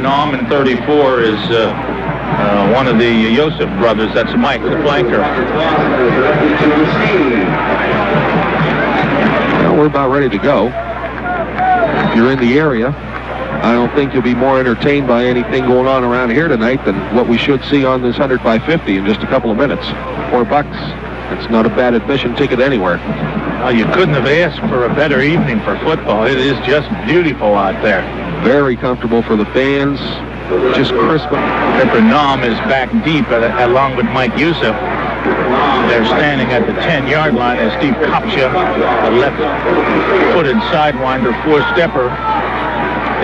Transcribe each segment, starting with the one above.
Nom in 34 is one of the Joseph brothers. That's Mike, the flanker. Well, we're about ready to go. If you're in the area, I don't think you'll be more entertained by anything going on around here tonight than what we should see on this 100 by 50 in just a couple of minutes. $4. It's not a bad admission ticket anywhere. Well, you couldn't have asked for a better evening for football. It is just beautiful out there. Very comfortable for the fans. Just crisp. Pepper Nom is back deep along with Mike Youssef. They're standing at the 10-yard line as Steve Kopcha, the left-footed sidewinder four-stepper,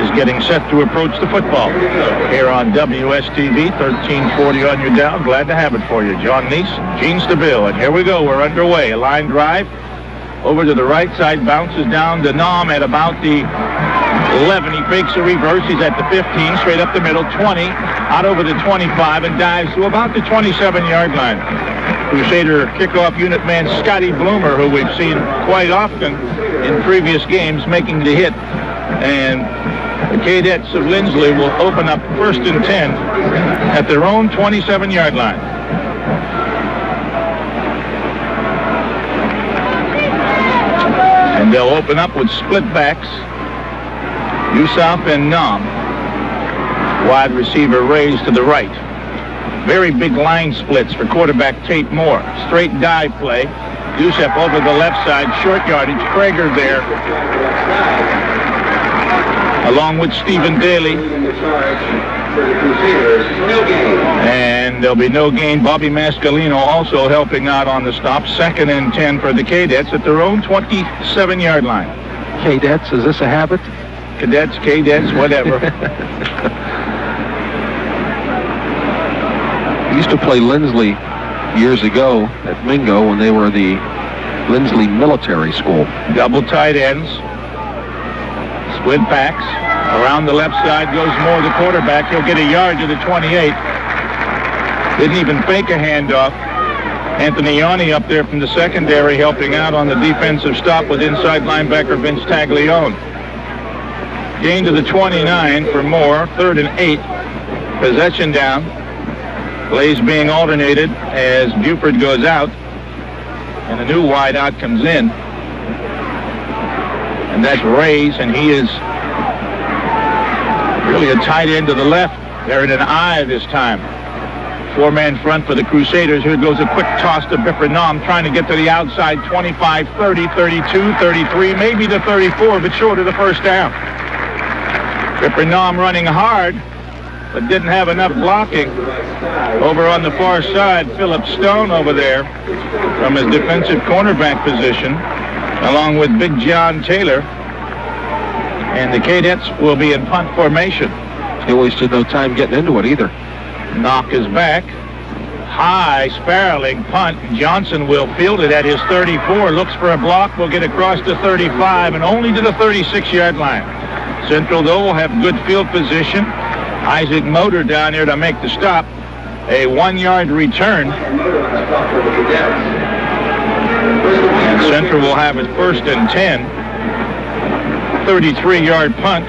is getting set to approach the football. Here on WSTV, 1340 on your dial. Glad to have it for you. John Neese, Gene Stabile. And here we go. We're underway. A line drive over to the right side, bounces down to Nom at about the 11. He fakes a reverse. He's at the 15, straight up the middle, 20, out over the 25, and dives to about the 27-yard line. Crusader kickoff unit man Scotty Bloomer, who we've seen quite often in previous games, making the hit. And the Cadets of Linsly will open up 1st and 10 at their own 27-yard line. And they'll open up with split backs. Youssef and Nom. Wide receiver raised to the right. Very big line splits for quarterback Tate Moore. Straight dive play. Youssef over the left side, short yardage. Prager there, along with Stephen Daly. And there'll be no gain. Bobby Mascalino also helping out on the stop. 2nd and 10 for the Cadets at their own 27-yard line. Cadets, is this a habit? Cadets, whatever. We used to play Linsly years ago at Mingo when they were the Linsly Military School. Double tight ends. Split backs. Around the left side goes Moore, the quarterback. He'll get a yard to the 28. Didn't even fake a handoff. Anthony Yanni up there from the secondary helping out on the defensive stop with inside linebacker Vince Taglione. Gain to the 29 for Moore. 3rd and 8. Possession down. Plays being alternated as Buford goes out. And a new wideout comes in. And that's Reyes, and he is really a tight end to the left. They're in an I this time. 4-man front for the Crusaders. Here goes a quick toss to Bipper Nom, trying to get to the outside. 25, 30, 32, 33, maybe to 34, but short of the first down. Bipper Nom running hard, but didn't have enough blocking. Over on the far side, Philip Stone over there from his defensive cornerback position, along with Big John Taylor. And the Cadets will be in punt formation. He wasted no time getting into it either. Knock is back. High, spiraling punt. Johnson will field it at his 34. Looks for a block. Will get across to 35 and only to the 36-yard line. Central, though, will have good field position. Isaac Motor down here to make the stop. A 1-yard return. And Central will have it 1st and 10. 33-yard punt.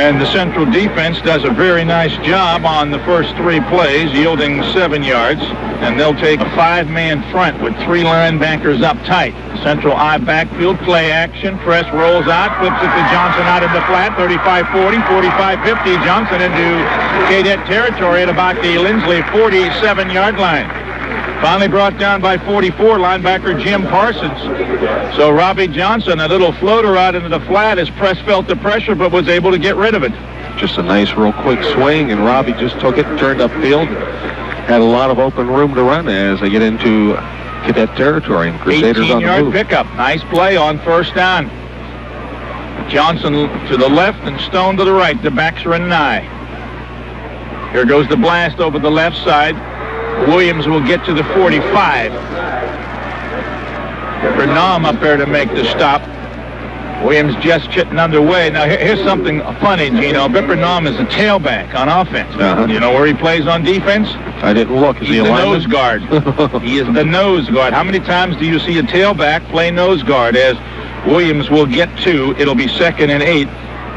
And the Central defense does a very nice job on the first 3 plays, yielding 7 yards. And they'll take a 5-man front with 3 linebackers up tight. Central I backfield, play action. Press rolls out, flips it to Johnson out in the flat. 35-40, 45-50. Johnson into Cadet territory at about the Linsly 47-yard line. Finally brought down by 44, linebacker Jim Parsons. So Robbie Johnson, a little floater out into the flat as Press felt the pressure but was able to get rid of it. Just a nice, real quick swing, and Robbie just took it, turned upfield. Had a lot of open room to run as they get into Cadet territory, and Crusaders on the move. 18-yard pickup. Nice play on first down. Johnson to the left and Stone to the right. The backs are in an I. Here goes the blast over the left side. Williams will get to the 45. Bernam up there to make the stop. Williams just chitting underway. Now, here's something funny, Gino. Bernam is a tailback on offense. You know where he plays on defense? I didn't look. Is He's the nose guard. He is the nose guard. How many times do you see a tailback play nose guard? As Williams will get to, it'll be 2nd and 8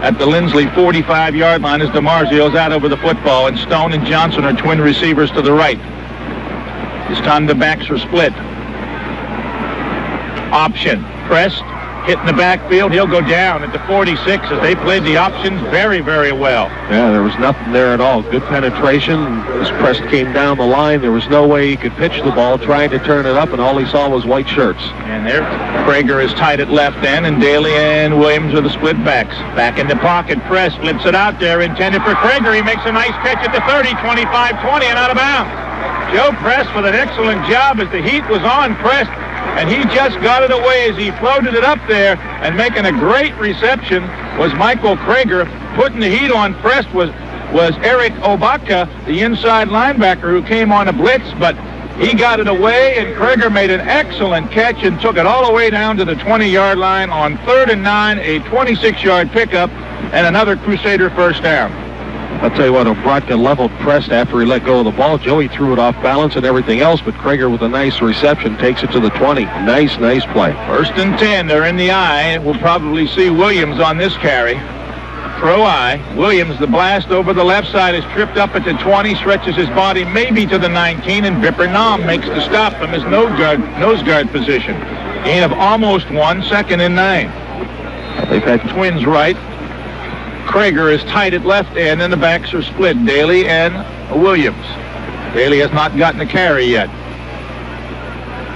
at the Linsly 45-yard line as DiMarzio's out over the football, and Stone and Johnson are twin receivers to the right. This time the backs are split. Option. Pressed. Hitting the backfield. He'll go down at the 46 as they played the options very, very well. Yeah, there was nothing there at all. Good penetration. As Prest came down the line, there was no way he could pitch the ball, trying to turn it up, and all he saw was white shirts. And there, Prager is tight at left end, and Daly and Williams are the split backs. Back in the pocket, Prest flips it out there, intended for Prager. He makes a nice catch at the 30, 25-20, and out of bounds. Joe Prest with an excellent job as the heat was on Prest, and he just got it away as he floated it up there, and making a great reception was Michael Prager. Putting the heat on Prest was Eric Obaka, the inside linebacker who came on a blitz, but he got it away, and Prager made an excellent catch and took it all the way down to the 20-yard line on 3rd and 9, a 26-yard pickup, and another Crusader first down. I'll tell you what, Obaka leveled Prest after he let go of the ball. Joey threw it off balance and everything else, but Prager with a nice reception takes it to the 20. Nice play. 1st and 10, they're in the I. We'll probably see Williams on this carry. Pro I. Williams, the blast over the left side, is tripped up at the 20, stretches his body maybe to the 19, and Bipper-Nam makes the stop from his nose guard position. Gain of almost 1, 2nd and 9. They've had twins right. Prager is tight at left end, and the backs are split, Daly and Williams. Daly has not gotten a carry yet.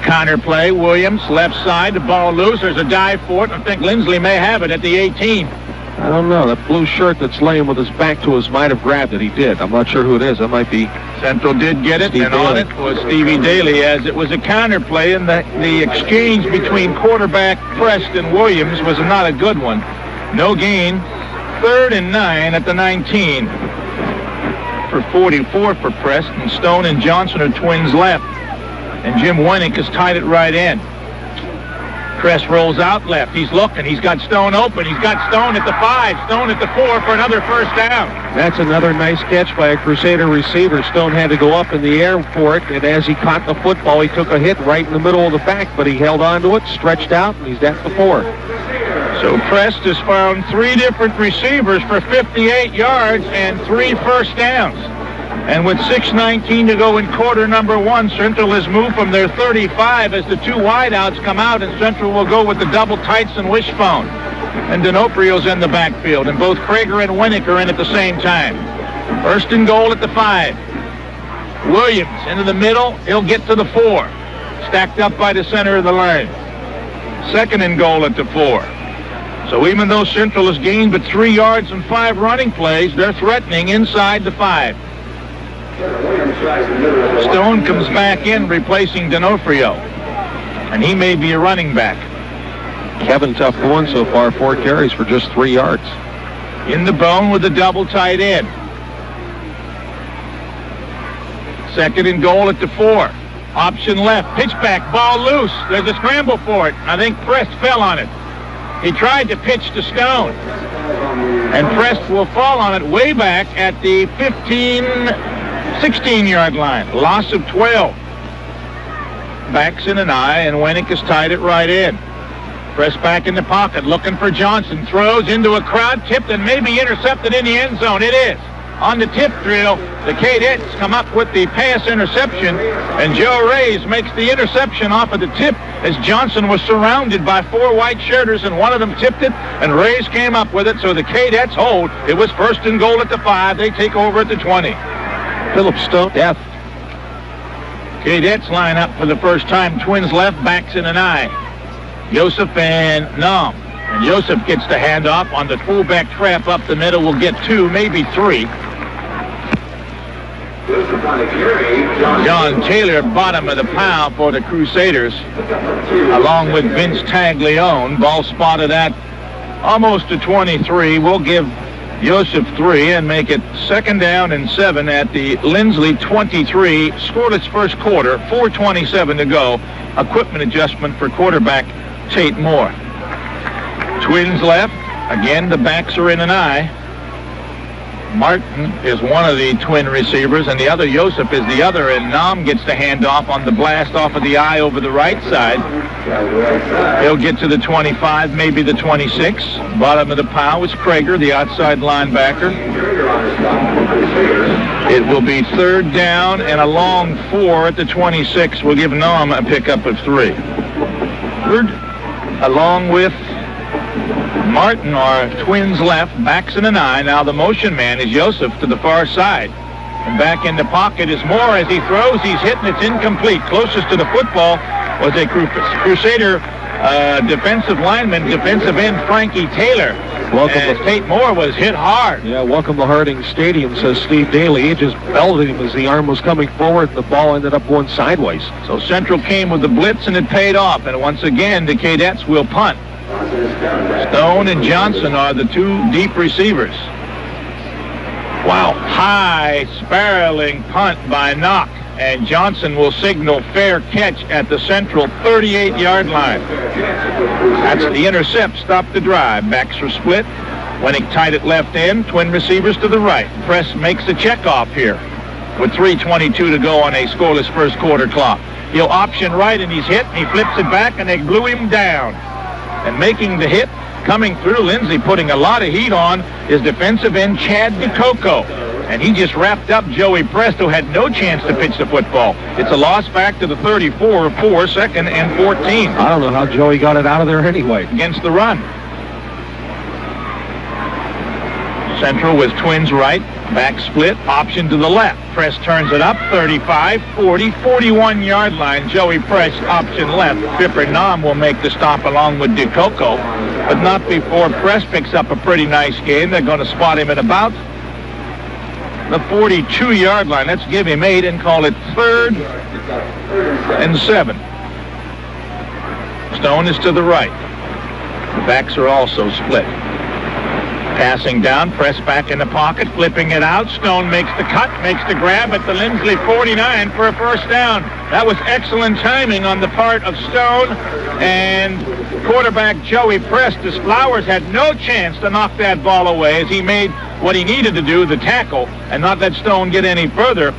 Counter play, Williams, left side, the ball loose. There's a dive for it. I think Linsly may have it at the 18. I don't know. That blue shirt that's laying with his back to us might have grabbed it. He did. I'm not sure who it is. That might be... Central did get it, Steve and Daly. on it was Stevie Daly, as it was a counter play, and the exchange between quarterback Prest and Williams was not a good one. No gain. 3rd and 9 at the 19. For 44 for Prest, and Stone and Johnson are twins left. And Jim Winnick is tied at right end. Prest rolls out left. He's looking. He's got Stone open. He's got Stone at the 5, Stone at the 4 for another first down. That's another nice catch by a Crusader receiver. Stone had to go up in the air for it, and as he caught the football, he took a hit right in the middle of the back, but he held on to it, stretched out, and he's at the 4. So Prest has found 3 different receivers for 58 yards and 3 first downs. And with 6:19 to go in quarter number 1, Central has moved from their 35 as the 2 wideouts come out, and Central will go with the double tights and wishbone. And D'Onofrio's in the backfield, and both Prager and Winnick are in at the same time. 1st and goal at the 5. Williams into the middle. He'll get to the 4. Stacked up by the center of the line. 2nd and goal at the 4. So even though Central has gained but 3 yards and 5 running plays, they're threatening inside the 5. Stone comes back in, replacing D'Onofrio, and he may be a running back. Kevin tough going so far, 4 carries for just 3 yards. In the bone with the double tight end. 2nd and goal at the 4. Option left, pitch back, ball loose. There's a scramble for it. I think Prest fell on it. He tried to pitch to Stone, and Prest will fall on it way back at the 16-yard line. Loss of 12. Backs in an I, and Winnick is tied at right end. Press back in the pocket, looking for Johnson. Throws into a crowd, tipped and maybe intercepted in the end zone. It is. On the tip drill, the Cadets come up with the pass interception, and Joe Reyes makes the interception off of the tip as Johnson was surrounded by 4 white shirters, and one of them tipped it, and Reyes came up with it, so the Cadets hold. It was 1st and goal at the 5. They take over at the 20. Philip Stone, death. Cadets line up for the first time. Twins left, backs in an eye. Joseph and Nom. And Joseph gets the handoff on the fullback trap up the middle. Will get 2, maybe 3. John Taylor, bottom of the pile for the Crusaders, along with Vince Taglione. Ball spotted at almost to 23. We'll give Joseph 3 and make it 2nd down and 7 at the Linsly 23. Scoreless first quarter, 4:27 to go. Equipment adjustment for quarterback Tate Moore. Twins left. Again, the backs are in an eye. Martin is one of the twin receivers, and the other, Joseph, is the other, and Nam gets the handoff on the blast off of the eye over the right side. He'll get to the 25, maybe the 26. Bottom of the pile is Krager, the outside linebacker. It will be 3rd down and a long 4 at the 26. We'll give Nam a pickup of 3. Along with Martin are twins left, backs in an eye. Now the motion man is Joseph to the far side. And back in the pocket is Moore as he throws. He's hit and it's incomplete. Closest to the football was a Crusader defensive lineman, defensive end Frankie Taylor. As Tate Moore was hit hard. Yeah, welcome to Harding Stadium, says Steve Daly. He just belted him as the arm was coming forward, and the ball ended up going sideways. So Central came with the blitz, and it paid off. And once again, the Cadets will punt. Stone and Johnson are the 2 deep receivers. Wow. High spiraling punt by Knock, and Johnson will signal fair catch at the Central 38-yard line. That's the intercept. Stop the drive. Backs are split. Winnick tight at left end. Twin receivers to the right. Press makes the check off here with 3:22 to go on a scoreless first quarter clock. He'll option right, and he's hit, and he flips it back, and they blew him down. And making the hit, coming through, Linsly putting a lot of heat on, is defensive end Chad DeCoco. And he just wrapped up Joey Prest, who had no chance to pitch the football. It's a loss back to the 34 of 4, 2nd and 14. I don't know how Joey got it out of there anyway. Against the run. Central with twins right, back split, option to the left. Press turns it up, 35, 40, 41-yard line. Joey Press option left. Pipper Nam will make the stop along with DeCoco, but not before Press picks up a pretty nice gain. They're going to spot him at about the 42-yard line. Let's give him 8 and call it 3rd and 7. Stone is to the right. The backs are also split. Passing down, Press back in the pocket, flipping it out. Stone makes the cut, makes the grab at the Linsly 49 for a first down. That was excellent timing on the part of Stone and quarterback Joey Prest, as Flowers had no chance to knock that ball away as he made what he needed to do, the tackle, and not let Stone get any further.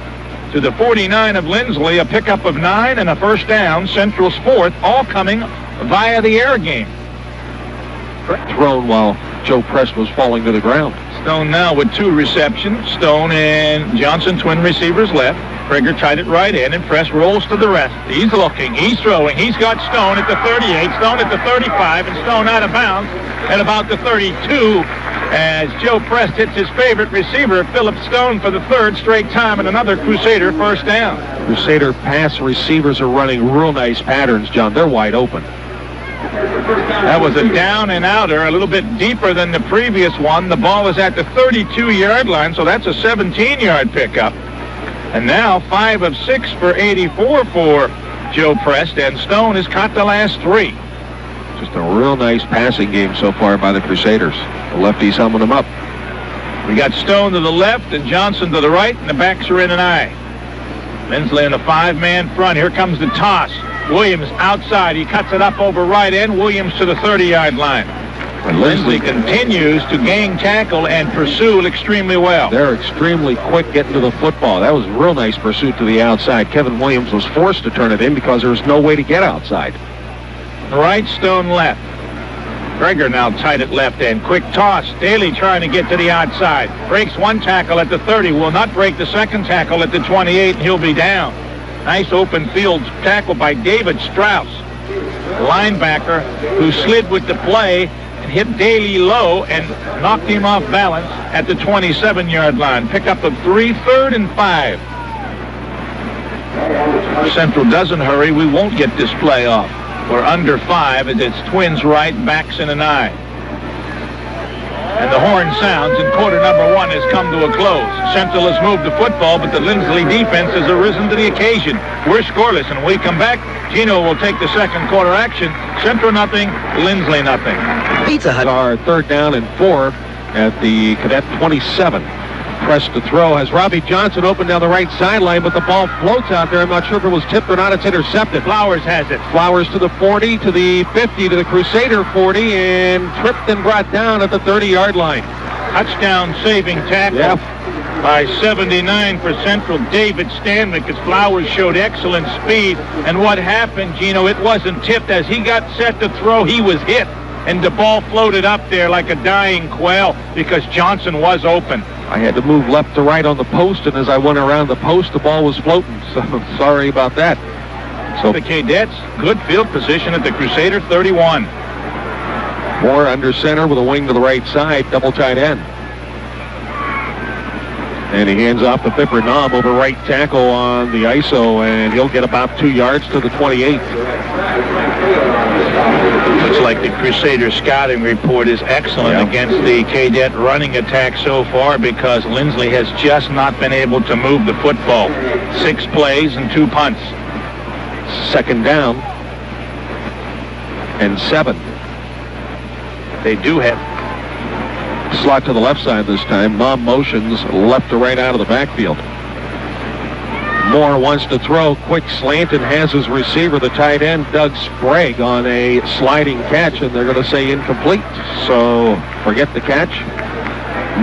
To the 49 of Linsly, a pickup of 9 and a first down. Central's 4th, all coming via the air game. Thrown while Joe Press was falling to the ground. Stone now with 2 receptions. Stone and Johnson, twin receivers left. Krieger tied it right in, and Press rolls to the rest. He's looking, he's throwing. He's got Stone at the 38, Stone at the 35, and Stone out of bounds at about the 32 as Joe Press hits his favorite receiver, Philip Stone, for the 3rd straight time, and another Crusader first down. Crusader pass receivers are running real nice patterns, John. They're wide open. That was a down and outer, a little bit deeper than the previous one. The ball is at the 32-yard line, so that's a 17-yard pickup. And now 5 of 6 for 84 for Joe Prest, and Stone has caught the last 3. Just a real nice passing game so far by the Crusaders. The lefties humming them up. We got Stone to the left and Johnson to the right, and the backs are in an eye. Linsly in a 5-man front. Here comes the toss. Williams outside. He cuts it up over right end. Williams to the 30-yard line. And Linsly continues to gain tackle and pursue extremely well. They're extremely quick getting to the football. That was a real nice pursuit to the outside. Kevin Williams was forced to turn it in because there was no way to get outside. Right, Stone left. Greger now tight at left end. Quick toss. Daly trying to get to the outside. Breaks one tackle at the 30. Will not break the second tackle at the 28. And he'll be down. Nice open field tackle by David Strauss, linebacker, who slid with the play and hit Daly low and knocked him off balance at the 27-yard line. Pick up of 3, 3rd and 5. Central doesn't hurry. We won't get this play off. We're under 5 as it's Twins right, backs in an eye. And the horn sounds, and quarter number 1 has come to a close. Central has moved the football, but the Linsly defense has arisen to the occasion. We're scoreless, and when we come back, Gino will take the second quarter action. Central nothing, Linsly nothing. Pizza Hut. Our 3rd down and 4 at the Cadet 27. Press to throw has Robbie Johnson open down the right sideline, but the ball floats out there. I'm not sure if it was tipped or not. It's intercepted. Flowers has it. Flowers to the 40, to the 50, to the Crusader 40, and tripped and brought down at the 30-yard line. Touchdown saving tackle by 79 for Central, David Stanwick, as Flowers showed excellent speed. And what happened, Gino, it wasn't tipped. As he got set to throw, he was hit, and the ball floated up there like a dying quail because Johnson was open. I had to move left to right on the post, and as I went around the post, the ball was floating. So sorry about that. So the Cadets, good field position at the Crusader 31. Moore under center with a wing to the right side, double tight end. And he hands off to Pipper Nom over right tackle on the ISO, and he'll get about 2 yards to the 28. Looks like the Crusader scouting report is excellent against the Cadet running attack so far, because Linsly has just not been able to move the football. 6 plays and 2 punts. 2nd down and 7. They do have slot to the left side this time. Mom motions left to right out of the backfield. Moore wants to throw, quick slant, and has his receiver, the tight end, Doug Sprague, on a sliding catch, and they're going to say incomplete. So forget the catch,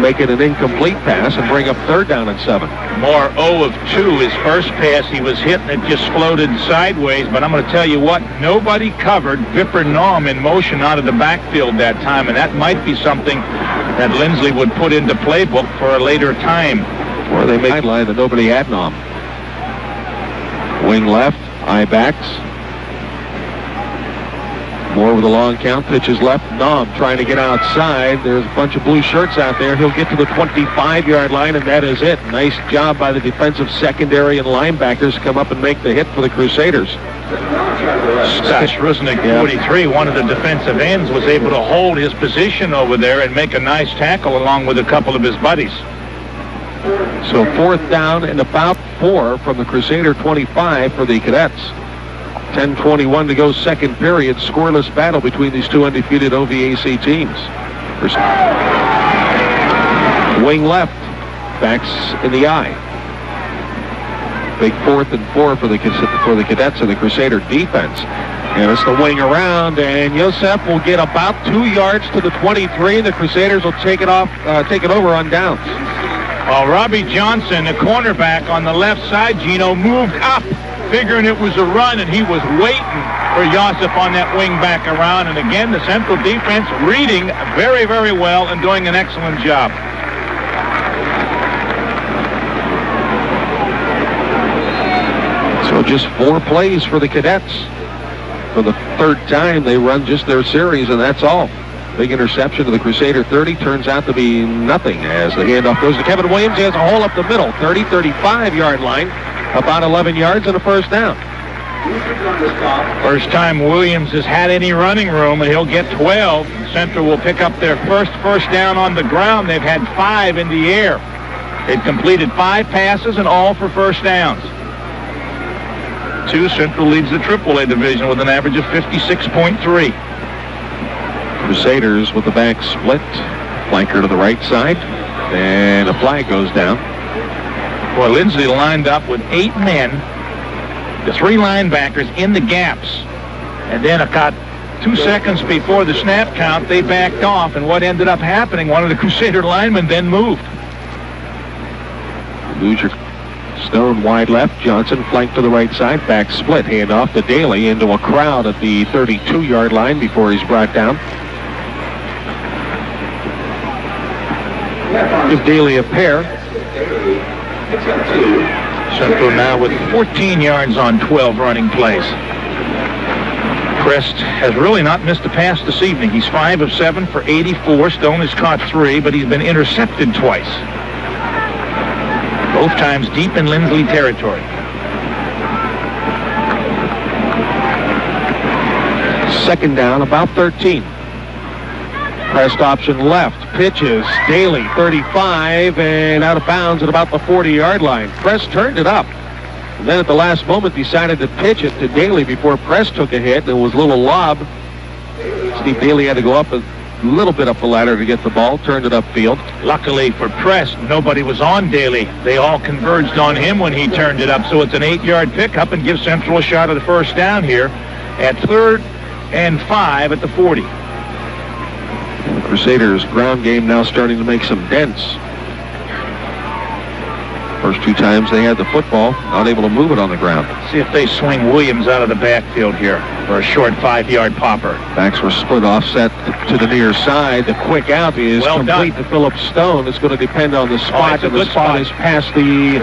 make it an incomplete pass, and bring up 3rd down and 7. Moore 0 of 2. His first pass, he was hit, and it just floated sideways. But I'm going to tell you what, nobody covered Vipper Nom in motion out of the backfield that time, and that might be something that Linsly would put into playbook for a later time. Or they made a line that nobody had Nom. Wing left, eye backs. Moore with a long count, pitches left. Nom trying to get outside. There's a bunch of blue shirts out there. He'll get to the 25-yard line, and that is it. Nice job by the defensive secondary and linebackers to come up and make the hit for the Crusaders. Stash Rusnick, 43, one of the defensive ends, was able to hold his position over there and make a nice tackle along with a couple of his buddies. So 4th down and about 4 from the Crusader 25 for the Cadets. 10:21 to go, 2nd period. Scoreless battle between these 2 undefeated OVAC teams. Wing left, backs in the eye. Big 4th and 4 for the Cadets and the Crusader defense. And it's the wing around, and Yosef will get about 2 yards to the 23. The Crusaders will take it over on downs. Well, Robbie Johnson, the cornerback on the left side, Gino, moved up, figuring it was a run, and he was waiting for Yosef on that wing back around. And again, the Central defense reading very, very well and doing an excellent job. So just 4 plays for the Cadets. For the 3rd time, they run just their series, and that's all. Big interception to the Crusader 30 turns out to be nothing as the handoff goes to Kevin Williams. He has a hole up the middle, 30, 35-yard line, about 11 yards and a 1st down. First time Williams has had any running room, and he'll get 12. Central will pick up their first down on the ground. They've had 5 in the air. They've completed 5 passes and all for 1st downs. 2, Central leads the AAA division with an average of 56.3. Crusaders with the back split. Flanker to the right side. And a flag goes down. Well, Linsly lined up with 8 men. The 3 linebackers in the gaps. And then about 2 seconds before the snap count, they backed off. And what ended up happening, one of the Crusader linemen then moved. Loser. Stone wide left. Johnson flanked to the right side. Back split. Handoff to Daly into a crowd at the 32-yard line before he's brought down. Give Daly a pair. Central now with 14 yards on 12 running plays. Prest has really not missed a pass this evening. He's 5 of 7 for 84. Stone has caught 3, but he's been intercepted twice. Both times deep in Linsly territory. Second down, about 13. Prest option left. Pitches. Daly, 35, and out of bounds at about the 40-yard line. Prest turned it up. And then at the last moment decided to pitch it to Daly before Prest took a hit. There was a little lob. Steve Daly had to go up a little bit up the ladder to get the ball. Turned it upfield. Luckily for Prest, nobody was on Daly. They all converged on him when he turned it up. So it's an 8-yard pickup and gives Central a shot at the first down here at 3rd and 5 at the 40. The Crusaders' ground game now starting to make some dents. First 2 times they had the football, not able to move it on the ground. See if they swing Williams out of the backfield here for a short 5-yard popper. Backs were split offset to the near side. The quick out is well complete done to Philip Stone. It's going to depend on the spot, and the spot is past the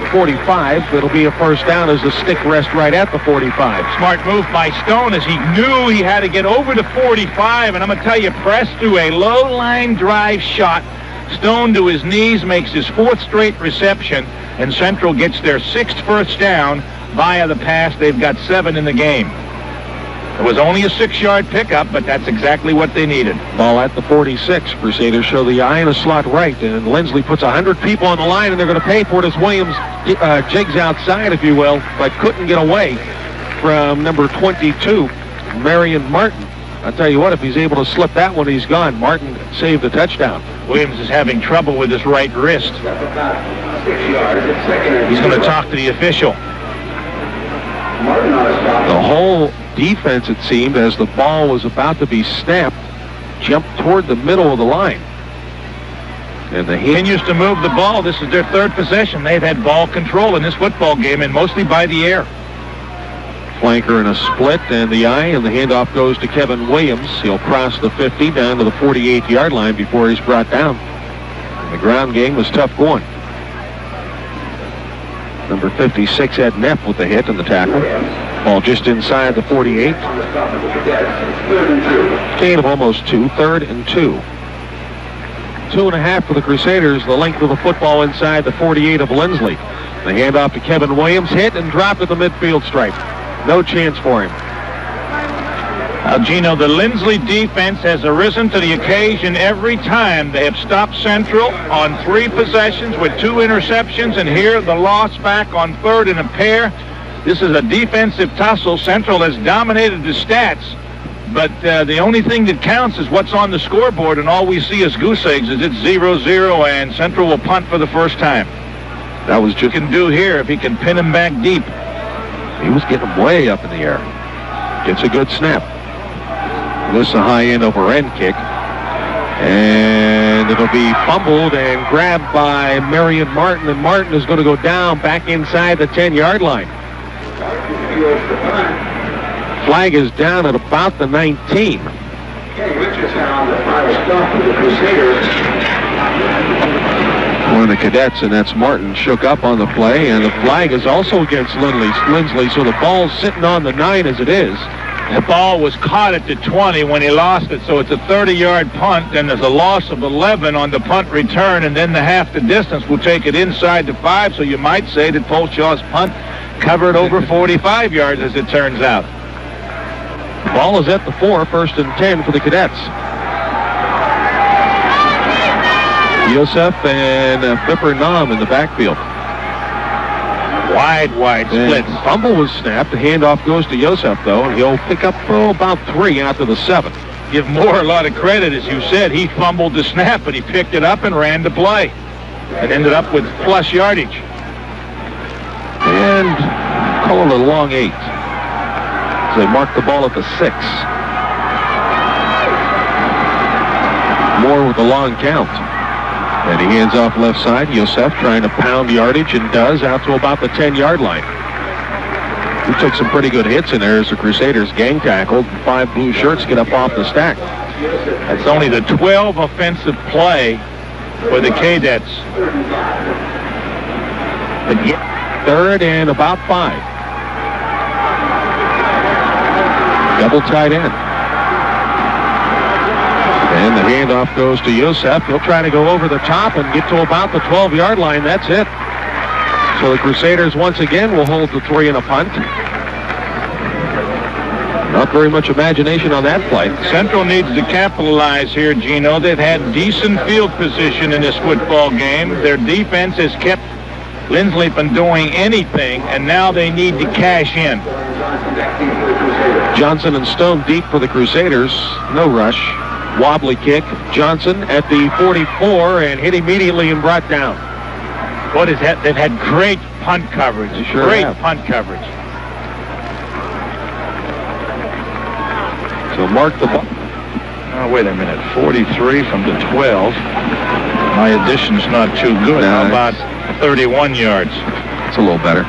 45. It'll be a first down as the stick rests right at the 45. Smart move by Stone as he knew he had to get over to 45, and I'm going to tell you, Prest threw a low-line drive shot. Stone to his knees makes his 4th straight reception, and Central gets their 6th first down via the pass. They've got 7 in the game. It was only a 6-yard pickup, but that's exactly what they needed. Ball at the 46. Crusaders show the eye in a slot right, and Linsly puts 100 people on the line, and they're going to pay for it as Williams jigs outside, if you will, but couldn't get away from number 22, Marion Martin. I'll tell you what, if he's able to slip that one, he's gone. Martin saved the touchdown. Williams is having trouble with his right wrist. He's going to talk to the official. The whole defense, it seemed, as the ball was about to be snapped, jumped toward the middle of the line. And the continues to move the ball. This is their 3rd possession. They've had ball control in this football game, and mostly by the air. Flanker in a split, and the eye, and the handoff goes to Kevin Williams. He'll cross the 50 down to the 48-yard line before he's brought down. And the ground game was tough going. Number 56, Ed Neff, with the hit and the tackle. Ball just inside the 48. Gain of almost 2, 3rd and 2. 2.5 for the Crusaders, the length of the football inside the 48 of Linsly. The handoff to Kevin Williams, hit and dropped at the midfield stripe. No chance for him. Now, Gino, the Linsly defense has arisen to the occasion every time. They have stopped Central on 3 possessions with 2 interceptions, and here the loss back on 3rd and a pair. This is a defensive tussle. Central has dominated the stats, but the only thing that counts is what's on the scoreboard, and all we see as goose eggs is it's 0-0, and Central will punt for the first time. That was just can do here if he can pin him back deep. He was getting way up in the air. Gets a good snap. This is a high end over end kick. And it'll be fumbled and grabbed by Marion Martin, and Martin is going to go down back inside the 10-yard line. Flag is down at about the 19. One of the cadets, and that's Martin, shook up on the play, and the flag is also against Linsly, so the ball's sitting on the 9 as it is. The ball was caught at the 20 when he lost it, so it's a 30-yard punt, and there's a loss of 11 on the punt return, and then the half the distance will take it inside the 5, so you might say that Polshaw's punt covered over 45 yards, as it turns out. The ball is at the 4, 1st and 10 for the cadets. Yosef and Bipper Nam in the backfield. Wide split. Fumble was snapped. The handoff goes to Yosef, though, and he'll pick up about 3 after the 7. Give Moore a lot of credit. As you said, he fumbled the snap, but he picked it up and ran the play. It ended up with plus yardage. And call it a long 8. So they mark the ball at the 6. Moore with the long count. And he hands off left side. Yosef trying to pound yardage, and does, out to about the 10-yard line. He took some pretty good hits in there as the Crusaders gang tackled. 5 blue shirts get up off the stack. That's only the 12th offensive play for the Cadets. Third and about 5. Double tight end. And the handoff goes to Yosef. He'll try to go over the top and get to about the 12-yard line. That's it. So the Crusaders once again will hold the 3 in a punt. Not very much imagination on that play. Central needs to capitalize here, Gino. They've had decent field position in this football game. Their defense has kept Linsly from doing anything, and now they need to cash in. Johnson and Stone deep for the Crusaders. No rush. Wobbly kick. Johnson at the 44 and hit immediately and brought down. What is that? They've had great punt coverage. Sure great have. Punt coverage. So mark the ball. Oh, wait a minute. 43 from the 12. My addition's not too good. How about 31 yards? It's a little better.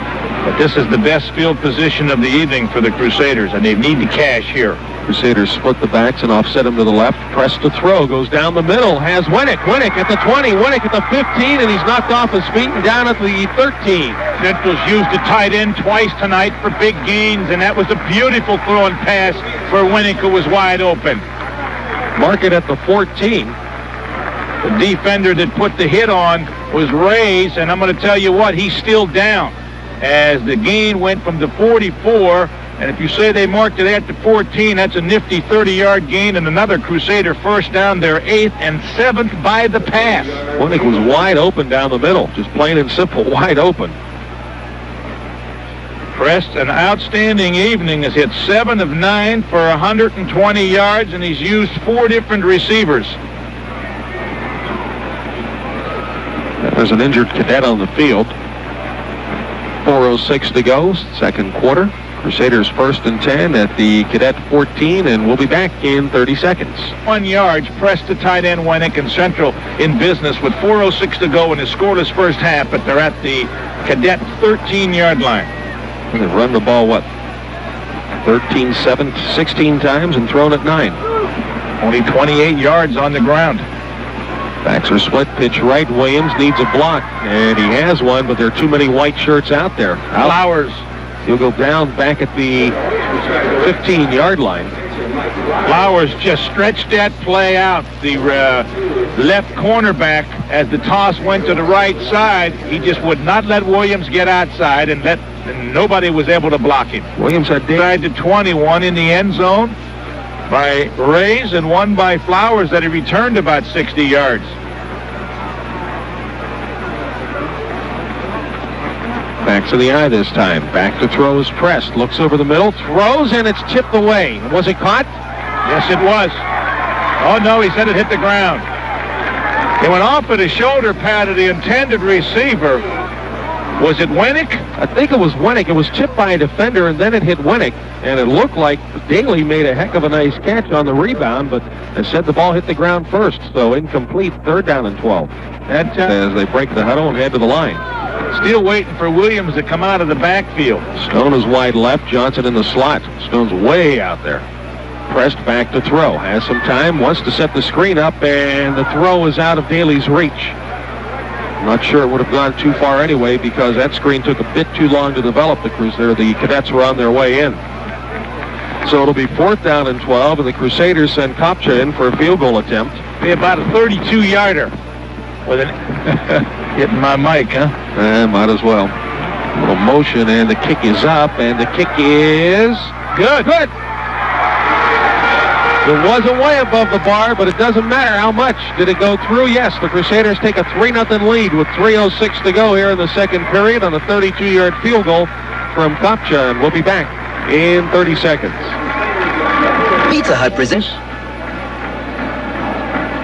But this is the best field position of the evening for the Crusaders, and they need to cash here. Crusaders split the backs and offset him to the left. Press to throw. Goes down the middle. Has Winnick. Winnick at the 20. Winnick at the 15, and he's knocked off his feet and down at the 13. Central's used a tight end twice tonight for big gains, and that was a beautiful throw and pass for Winnick, who was wide open. Mark it at the 14. The defender that put the hit on was Reyes, and I'm going to tell you what, he's still down as the gain went from the 44. And if you say they marked it at the 14, that's a nifty 30-yard gain and another Crusader first down. Their 8th and 7th by the pass. Winnick was wide open down the middle, just plain and simple, wide open. Prest, an outstanding evening, has hit 7 of 9 for 120 yards, and he's used 4 different receivers. There's an injured cadet on the field. 4:06 to go, second quarter. Crusaders 1st and 10 at the Cadet 14, and we'll be back in 30 seconds. 1 yard, Prest to tight end Winnick, and Central in business with 4:06 to go in a scoreless first half, but they're at the Cadet 13-yard line. And they've run the ball, 13, 16 times and thrown it 9. Only 28 yards on the ground. Backs are split, pitch right. Williams needs a block, and he has one, but there are too many white shirts out there. Flowers. He'll go down back at the 15-yard line. Flowers just stretched that play out. The left cornerback, as the toss went to the right side, he just would not let Williams get outside, and nobody was able to block him. Williams had to 21 in the end zone by Reyes and one by Flowers that he returned about 60 yards. Back to the eye this time. Back to throw is Prest. Looks over the middle, throws, and it's tipped away. Was it caught? Yes, it was. Oh, no, he said it hit the ground. It went off at a shoulder pad of the intended receiver. Was it Winnick? I think it was Winnick. It was tipped by a defender, and then it hit Winnick. And it looked like Daly made a heck of a nice catch on the rebound, but they said the ball hit the ground first, so incomplete, 3rd down and 12. That as they break the huddle and head to the line. Still waiting for Williams to come out of the backfield. Stone is wide left, Johnson in the slot. Stone's way out there. Pressed back to throw. Has some time, wants to set the screen up, and the throw is out of Daly's reach. Not sure it would have gone too far anyway because that screen took a bit too long to develop. The Cadets were on their way in. So it'll be 4th down and 12, and the Crusaders send Kopcha in for a field goal attempt. Be about a 32-yarder. With an hitting my mic, huh? Might as well. A little motion, and the kick is up, and the kick is good. Good. It wasn't way above the bar, but it doesn't matter how much. Did it go through? Yes. The Crusaders take a 3-0 lead with 3:06 to go here in the second period on a 32-yard field goal from Kopcha, and we'll be back in 30 seconds. Pizza Hut presents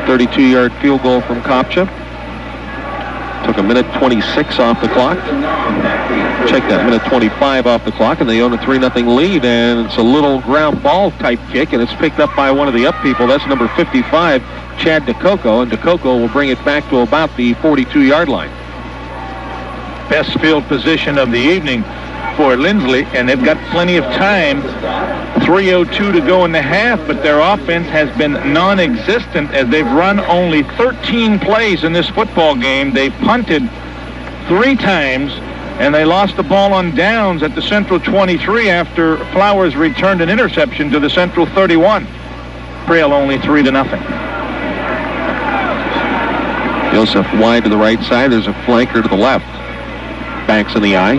32-yard field goal from Kopcha. Took a minute 26 off the clock. Check that, minute 25 off the clock, and they own a 3-0 lead, and it's a little ground ball type kick, and it's picked up by one of the up people. That's number 55, Chad DeCoco, and DeCoco will bring it back to about the 42-yard line. Best field position of the evening for Linsly, and they've got plenty of time. 3:02 to go in the half, but their offense has been non-existent as they've run only 13 plays in this football game. They punted 3 times, and they lost the ball on downs at the Central 23 after Flowers returned an interception to the Central 31. Trail only 3-0. Joseph wide to the right side. There's a flanker to the left. Backs in the eye.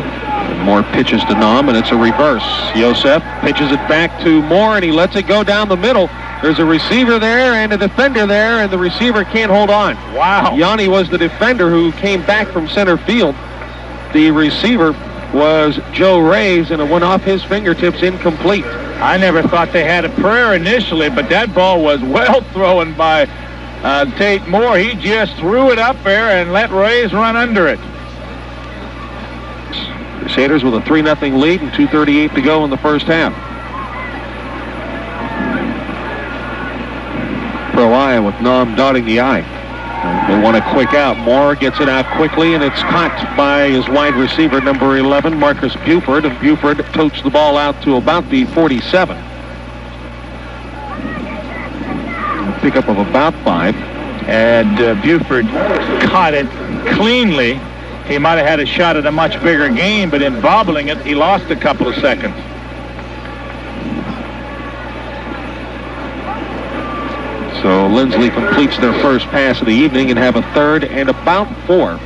And Moore pitches to Nom, and it's a reverse. Joseph pitches it back to Moore, and he lets it go down the middle. There's a receiver there and a defender there, and the receiver can't hold on. Wow. Yanni was the defender who came back from center field. The receiver was Joe Reyes, and it went off his fingertips incomplete. I never thought they had a prayer initially, but that ball was well thrown by Tate Moore. He just threw it up there and let Reyes run under it. Crusaders with a 3-0 lead and 2:38 to go in the first half. Pro Eye with Nom dotting the I. They want a quick out. Moore gets it out quickly, and it's caught by his wide receiver, number 11, Marcus Buford, and Buford totes the ball out to about the 47. A pickup of about 5. And Buford caught it cleanly. He might have had a shot at a much bigger gain, but in bobbling it, he lost a couple of seconds. So Linsly completes their first pass of the evening and have a third and about 4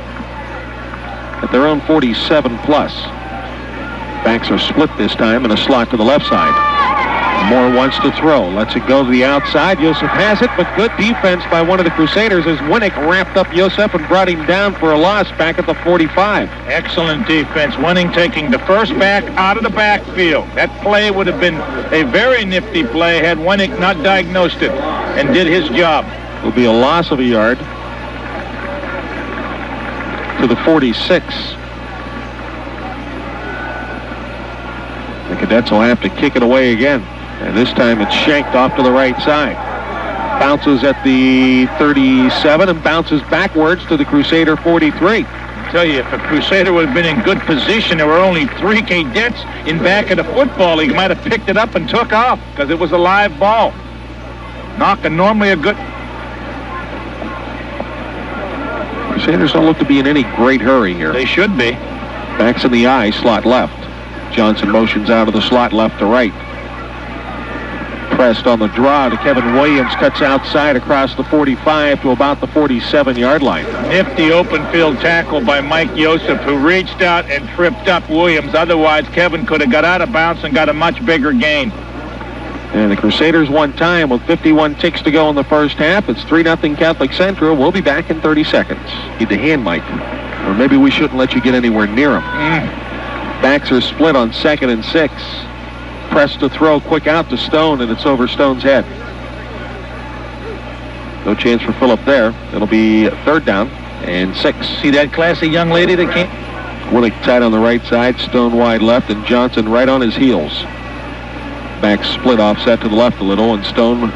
at their own 47 plus. Backs are split this time in a slot to the left side. Moore wants to throw. Lets it go to the outside. Joseph has it, but good defense by one of the Crusaders as Winnick wrapped up Joseph and brought him down for a loss back at the 45. Excellent defense. Winnick taking the first back out of the backfield. That play would have been a very nifty play had Winnick not diagnosed it and did his job. Will be a loss of a yard to the 46. The Cadets will have to kick it away again. And this time it's shanked off to the right side. Bounces at the 37 and bounces backwards to the Crusader 43. I tell you, if a Crusader would have been in good position, there were only 3 Cadets in back of the football. He might have picked it up and took off because it was a live ball. Knocking normally a good... Crusaders don't look to be in any great hurry here. They should be. Backs in the eye, slot left. Johnson motions out of the slot left to right. Pressed on the draw to Kevin Williams, cuts outside across the 45 to about the 47-yard line. Nifty open field tackle by Mike Joseph, who reached out and tripped up Williams. Otherwise, Kevin could have got out of bounds and got a much bigger gain. And the Crusaders won time with 51 ticks to go in the first half. It's 3-0 Catholic Central. We'll be back in 30 seconds. Need the hand, Mike. Or maybe we shouldn't let you get anywhere near him. Backs are split on 2nd and 6. Press to throw, quick out to Stone, and it's over Stone's head. No chance for Phillip there. It'll be 3rd down and 6. See that classy young lady that came? Winnick tight on the right side, Stone wide left, and Johnson right on his heels. Back split offset to the left a little, and Stone,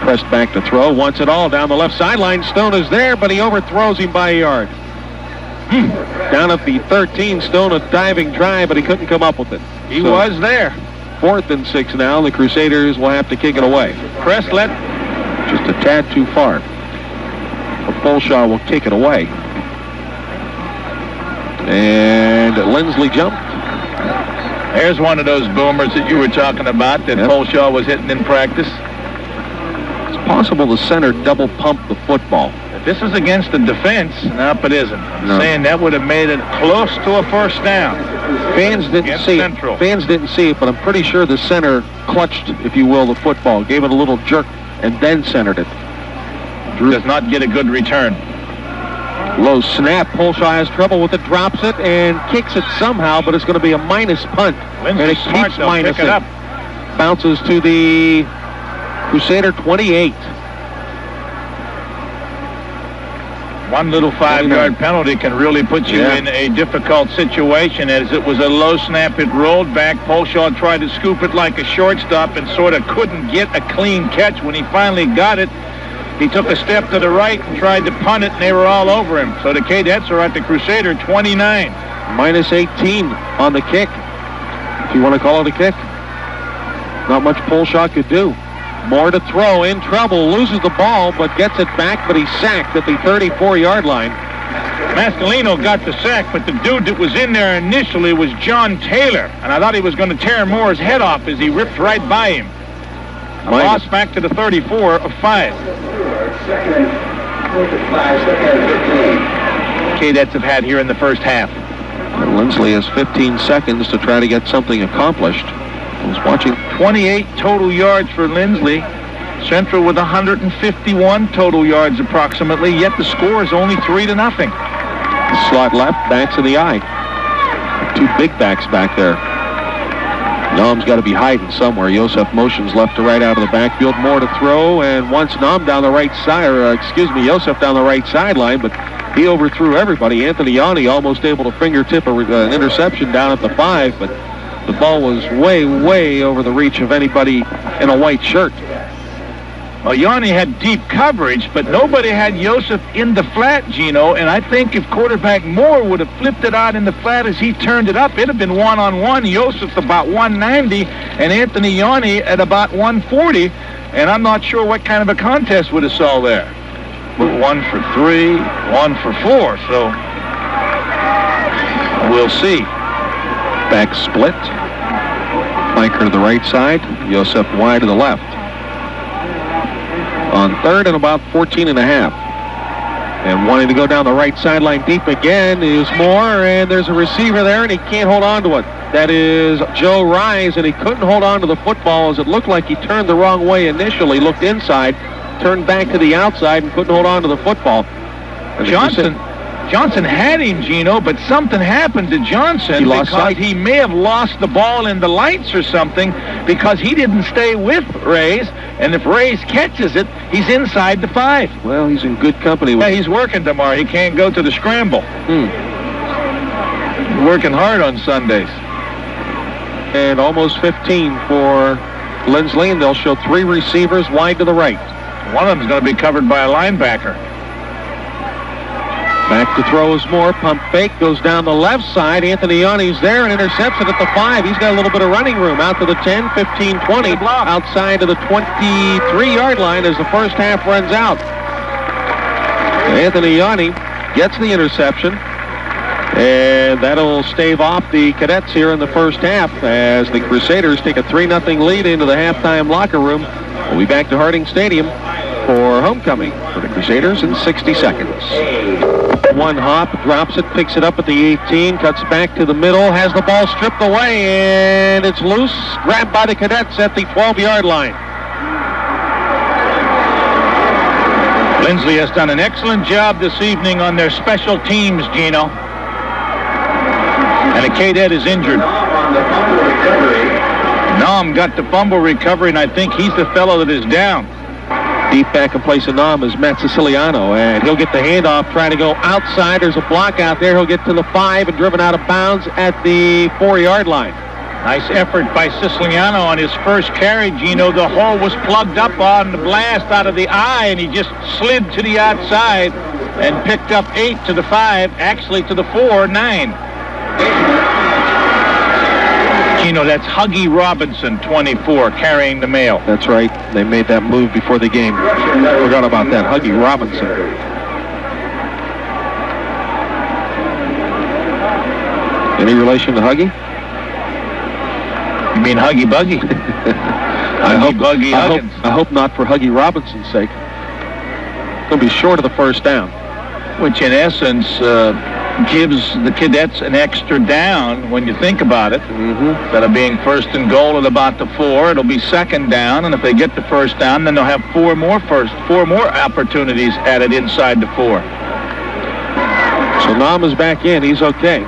pressed back to throw. Wants it all down the left sideline. Stone is there, but he overthrows him by a yard. Down at the 13, Stone a diving try, but he couldn't come up with it. He was there. 4th and 6 now. The Crusaders will have to kick it away. Presslett. Just a tad too far. But Polshaw will kick it away. And Linsly jumped. There's one of those boomers that you were talking about that Polshaw was hitting in practice. It's possible the center double pumped the football. If this is against the defense, nope, it isn't. I'm saying that would have made it close to a first down. Fans didn't see it. Fans didn't see it, but I'm pretty sure the center clutched, if you will, the football, gave it a little jerk, and then centered it. Does not get a good return. Low snap. Polshaw has trouble with it, drops it, and kicks it somehow, but it's going to be a minus punt. And it keeps minus it up. Bounces to the Crusader 28. One little 5-yard penalty can really put you in a difficult situation. As it was a low snap, it rolled back. Polshaw tried to scoop it like a shortstop and sort of couldn't get a clean catch. When he finally got it, he took a step to the right and tried to punt it, and they were all over him. So the Cadets are at the Crusader 29. Minus 18 on the kick. if you want to call it a kick. Not much pull shot could do. Moore to throw, in trouble, loses the ball, but gets it back, but he's sacked at the 34-yard line. Mascalino got the sack, but the dude that was in there initially was John Taylor, and I thought he was going to tear Moore's head off as he ripped right by him. A loss back to the 34 of 5. Cadets have had here in the first half. And Linsly has 15 seconds to try to get something accomplished. I was watching. 28 total yards for Linsly. Central with 151 total yards approximately, yet the score is only 3-0. Slot left, backs in the eye. 2 big backs back there. Nom's got to be hiding somewhere. Yosef motions left to right out of the backfield. Moore to throw, and once Nom down the right side, Yosef down the right sideline, but he overthrew everybody. Anthony Yanni almost able to fingertip an interception down at the 5, but the ball was way, way over the reach of anybody in a white shirt. Well, Yanni had deep coverage, but nobody had Yosef in the flat, Gino, and I think if quarterback Moore would have flipped it out in the flat as he turned it up, it'd have been one-on-one. Yosef about 190 and Anthony Yanni at about 140, and I'm not sure what kind of a contest would have saw there. But 1 for 3, 1 for 4, so we'll see. Back split. Flanker to the right side, Yosef wide to the left. On 3rd and about 14.5. And wanting to go down the right sideline deep again is Moore, and there's a receiver there, and he can't hold on to it. That is Joe Rise, and he couldn't hold on to the football as it looked like he turned the wrong way initially, looked inside, turned back to the outside, and couldn't hold on to the football. And Johnson had him, Gino, but something happened to Johnson because he may have lost the ball in the lights or something because he didn't stay with Rays, and if Rays catches it, he's inside the 5. Well, he's in good company. Yeah, he's working tomorrow. He can't go to the scramble. Working hard on Sundays. And almost 15 for Linsly, and they'll show 3 receivers wide to the right. One of them is going to be covered by a linebacker. Back to throw is Moore. Pump fake goes down the left side. Anthony Yanni's there and intercepts it at the 5. He's got a little bit of running room out to the 10, 15, 20. Outside of the 23-yard line as the first half runs out. Anthony Yanni gets the interception. And that'll stave off the Cadets here in the first half as the Crusaders take a 3-0 lead into the halftime locker room. We'll be back to Harding Stadium for homecoming for the Crusaders in 60 seconds. One hop, drops it, picks it up at the 18, cuts back to the middle, has the ball stripped away, and it's loose, grabbed by the Cadets at the 12-yard line. Linsly has done an excellent job this evening on their special teams, Gino. And a cadet is injured. Nom got the fumble recovery, and I think he's the fellow that is down. Deep back in place of Nom is Matt Siciliano, and he'll get the handoff, trying to go outside. There's a block out there. He'll get to the 5 and driven out of bounds at the 4-yard line. Nice effort by Siciliano on his first carry, Gino. The hole was plugged up on the blast out of the eye, and he just slid to the outside and picked up 8 to the 5, actually to the 4, 9. Gino, that's Huggy Robinson, 24, carrying the mail. That's right. They made that move before the game. Forgot about that. Huggy Robinson. Any relation to Huggy? You mean Huggy Buggy? I hope not for Huggy Robinson's sake. Going to be short of the first down. Which in essence gives the Cadets an extra down when you think about it. Instead of being first and goal at about the 4, it'll be second down, and if they get the first down, then they'll have 4 more opportunities added inside the 4. So Nom is back in. He's okay.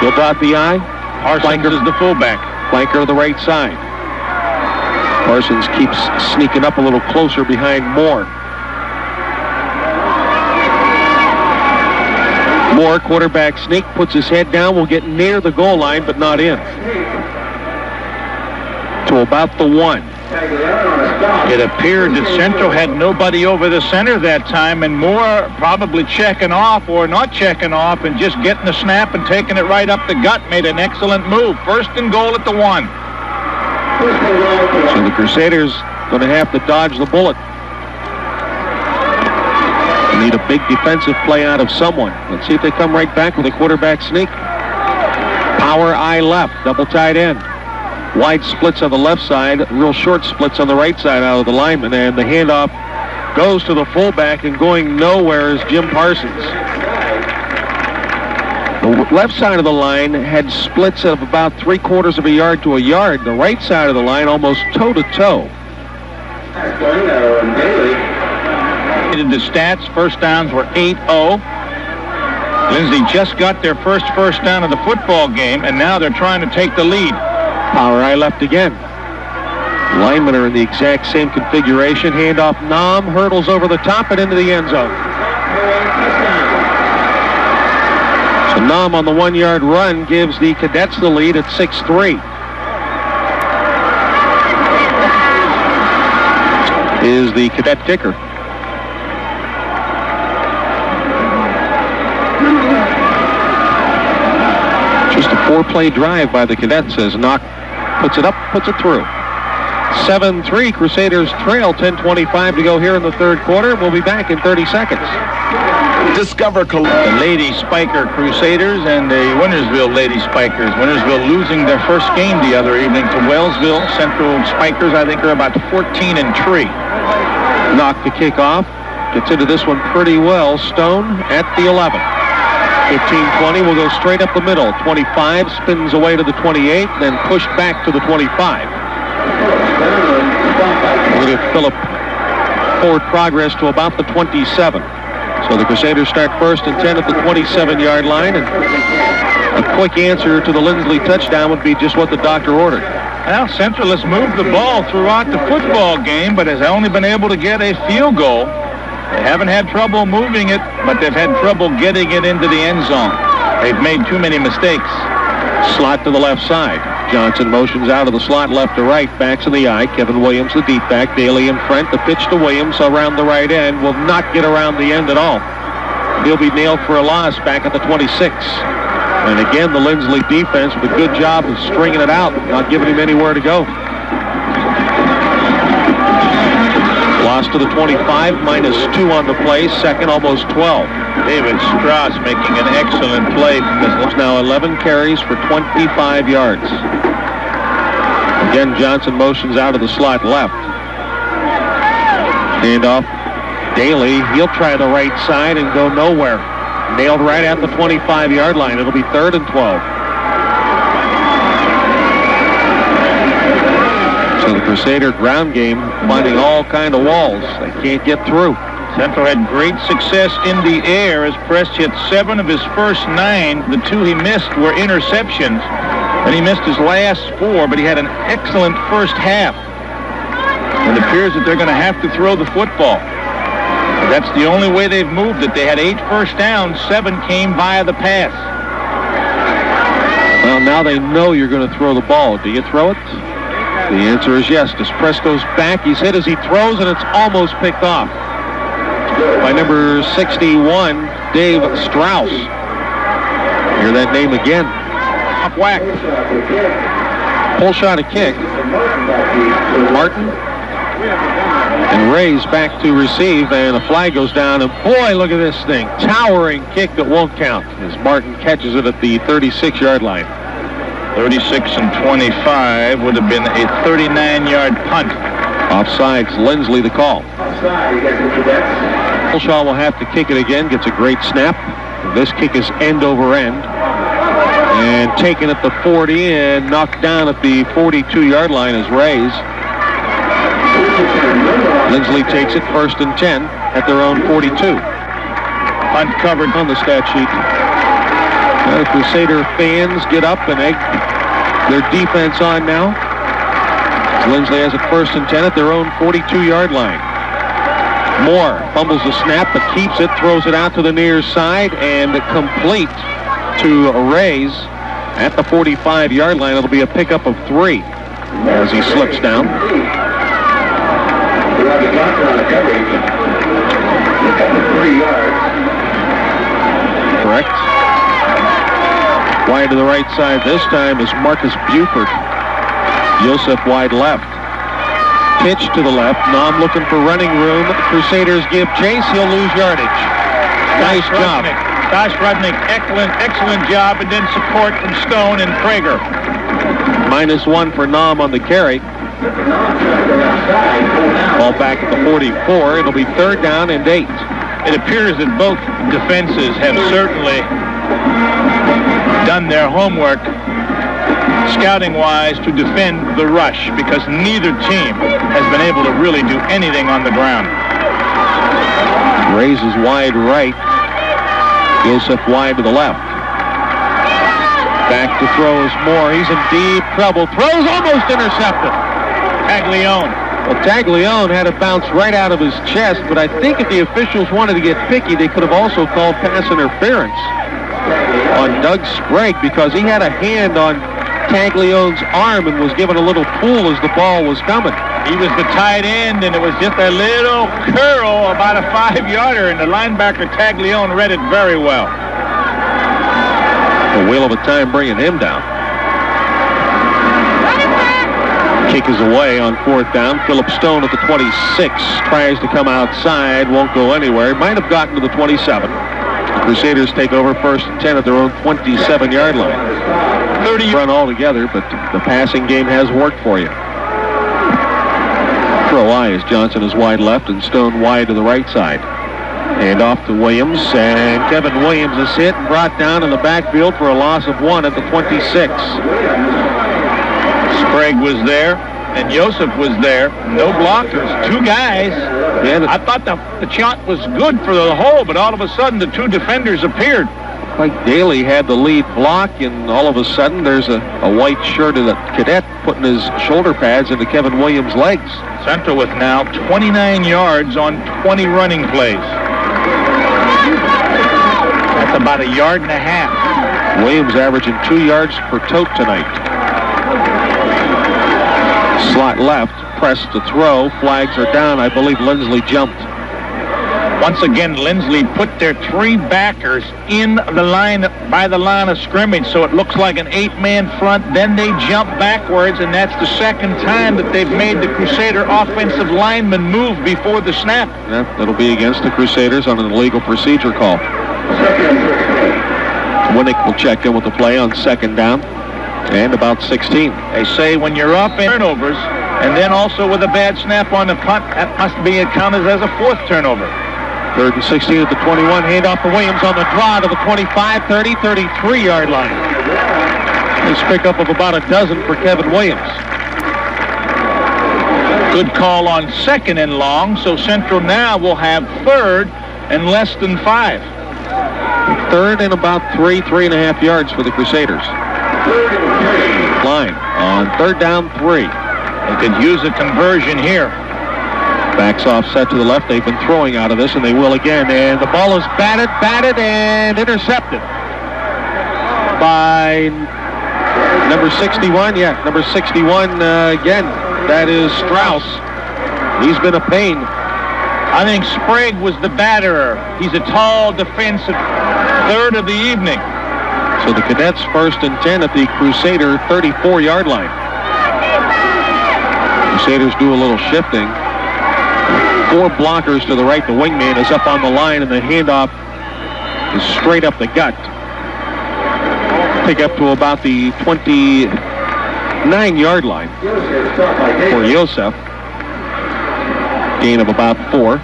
He'll dot the I. Parsons is the fullback. Flanker to the right side. Parsons keeps sneaking up a little closer behind Moore. Moore, quarterback sneak, puts his head down, will get near the goal line, but not in. To about the 1. It appeared that Central had nobody over the center that time, and Moore probably checking off or not checking off and just getting the snap and taking it right up the gut made an excellent move. First and goal at the 1. So the Crusaders going to have to dodge the bullet. They need a big defensive play out of someone. Let's see if they come right back with a quarterback sneak. Power I left, double tight end. Wide splits on the left side, real short splits on the right side out of the lineman, and the handoff goes to the fullback, and going nowhere is Jim Parsons. The left side of the line had splits of about 3/4 of a yard to a yard. The right side of the line almost toe-to-toe. The stats, first downs were 8-0. Linsly just got their first down of the football game, and now they're trying to take the lead. Power I left again. Linemen are in the exact same configuration. Handoff, Nam hurdles over the top and into the end zone. So Nam on the 1-yard run gives the Cadets the lead at 6-3. Is the Cadet kicker. Just a 4-play drive by the Cadets as Knock puts it up, puts it through. 7-3, Crusaders trail, 10:25 to go here in the third quarter. We'll be back in 30 seconds. Discover the Lady Spiker Crusaders and the Wintersville Lady Spikers. Wintersville losing their first game the other evening to Wellsville. Central Spikers, I think, are about 14-3. Knock the kickoff. Gets into this one pretty well. Stone at the 11. 15-20 will go straight up the middle. 25 spins away to the 28, then pushed back to the 25. We'll get Phillip forward progress to about the 27. So the Crusaders start first and 10 at the 27-yard line, and a quick answer to the Linsly touchdown would be just what the doctor ordered. Well, Central has moved the ball throughout the football game, but has only been able to get a field goal. They haven't had trouble moving it, but they've had trouble getting it into the end zone. They've made too many mistakes. Slot to the left side. Johnson motions out of the slot left to right. Backs in the eye. Kevin Williams, the deep back. Daly in front. The pitch to Williams around the right end. Will not get around the end at all. He'll be nailed for a loss back at the 26. And again, the Linsly defense with a good job of stringing it out, not giving him anywhere to go. Loss to the 25, -2 on the play. Second, almost 12. David Strauss making an excellent play from this. Now 11 carries for 25 yards. Again, Johnson motions out of the slot left. Handoff. Daly, he'll try the right side and go nowhere. Nailed right at the 25-yard line. It'll be 3rd and 12. So the Crusader ground game finding all kind of walls. They can't get through. Central had great success in the air as Prest hit 7 of his first 9. The 2 he missed were interceptions, and he missed his last 4, but he had an excellent first half. It appears that they're going to have to throw the football. That's the only way they've moved it. They had 8 first downs, 7 came via the pass. Well, now they know you're going to throw the ball. Do you throw it? The answer is yes. As Prest goes back, he's hit as he throws, and it's almost picked off by number 61, Dave Strauss. Hear that name again. Up whack. Pull shot a kick. Martin and Ray's back to receive, and a flag goes down, and boy, look at this thing. Towering kick that won't count as Martin catches it at the 36-yard line. 36-25 would have been a 39-yard punt. Offsides, Linsly the call. Holshaw will have to kick it again, gets a great snap. This kick is end over end. And taken at the 40 and knocked down at the 42-yard line is Rays. Linsly takes it 1st and 10 at their own 42. Punt covered on the stat sheet. The Crusader fans get up and egg their defense on now. Linsly has it 1st and 10 at their own 42-yard line. Moore fumbles the snap but keeps it, throws it out to the near side, and complete to Rays at the 45-yard line. It'll be a pickup of 3 as he slips down. Correct. Wide to the right side this time is Marcus Buford. Joseph wide left. Pitch to the left. Nom looking for running room. Crusaders give chase. He'll lose yardage. Nice job. Josh Rudnick, excellent job, and then support from Stone and Prager. -1 for Nom on the carry. Ball back at the 44. It'll be 3rd down and 8. It appears that both defenses have certainly done their homework scouting-wise to defend the rush, because neither team has been able to really do anything on the ground. Raises wide right. Joseph wide to the left. Back to throw is Moore. He's in deep trouble. Throws almost intercepted. Taglione. Well, Taglione had it bounce right out of his chest, but I think if the officials wanted to get picky, they could have also called pass interference on Doug Sprague, because he had a hand on Taglione's arm and was given a little pull as the ball was coming. He was the tight end, and it was just a little curl, about a 5-yarder, and the linebacker Taglione read it very well. A wheel of a time bringing him down. Kick is away on 4th down. Philip Stone at the 26. Tries to come outside. Won't go anywhere. Might have gotten to the 27. The Crusaders take over 1st and 10 at their own 27-yard line. 30 run altogether, but the passing game has worked for you. Throw eye as Johnson is wide left and Stone wide to the right side. And off to Williams, and Kevin Williams is hit and brought down in the backfield for a loss of 1 at the 26. Sprague was there, and Joseph was there. No blockers, 2 guys. Yeah, I thought the shot was good for the hole, but all of a sudden the 2 defenders appeared. Like Daly had the lead block, and all of a sudden there's a white shirted cadet putting his shoulder pads into Kevin Williams' legs. Central with now 29 yards on 20 running plays. That's about 1.5 yards. Williams averaging 2 yards per tote tonight. Slot left, press to throw. Flags are down. I believe Linsly jumped. Once again, Linsly put their 3 backers in the line, by the line of scrimmage, so it looks like an 8-man front. Then they jump backwards, and that's the 2nd time that they've made the Crusader offensive lineman move before the snap. Yeah, that'll be against the Crusaders on an illegal procedure call. Winnick will check in with the play on 2nd down and about 16. They say when you're up in turnovers, and then also with a bad snap on the punt, that must be counted as a 4th turnover. 3rd and 16 at the 21. Hand off to Williams on the draw to the 25, 30, 33-yard line. Nice pickup of about a dozen for Kevin Williams. Good call on 2nd and long, so Central now will have 3rd and less than 5. 3rd and about 3.5 yards for the Crusaders. Line on 3rd down 3. They could use a conversion here. Backs off set to the left. They've been throwing out of this, and they will again. And the ball is batted, and intercepted by number 61. Yeah, number 61 again. That is Strauss. He's been a pain. I think Sprague was the batterer. He's a tall defensive 3rd of the evening. So the Cadets 1st and 10 at the Crusader 34-yard line. Crusaders do a little shifting. 4 blockers to the right. The wingman is up on the line, and the handoff is straight up the gut. Pick up to about the 29-yard line for Joseph. Gain of about 4.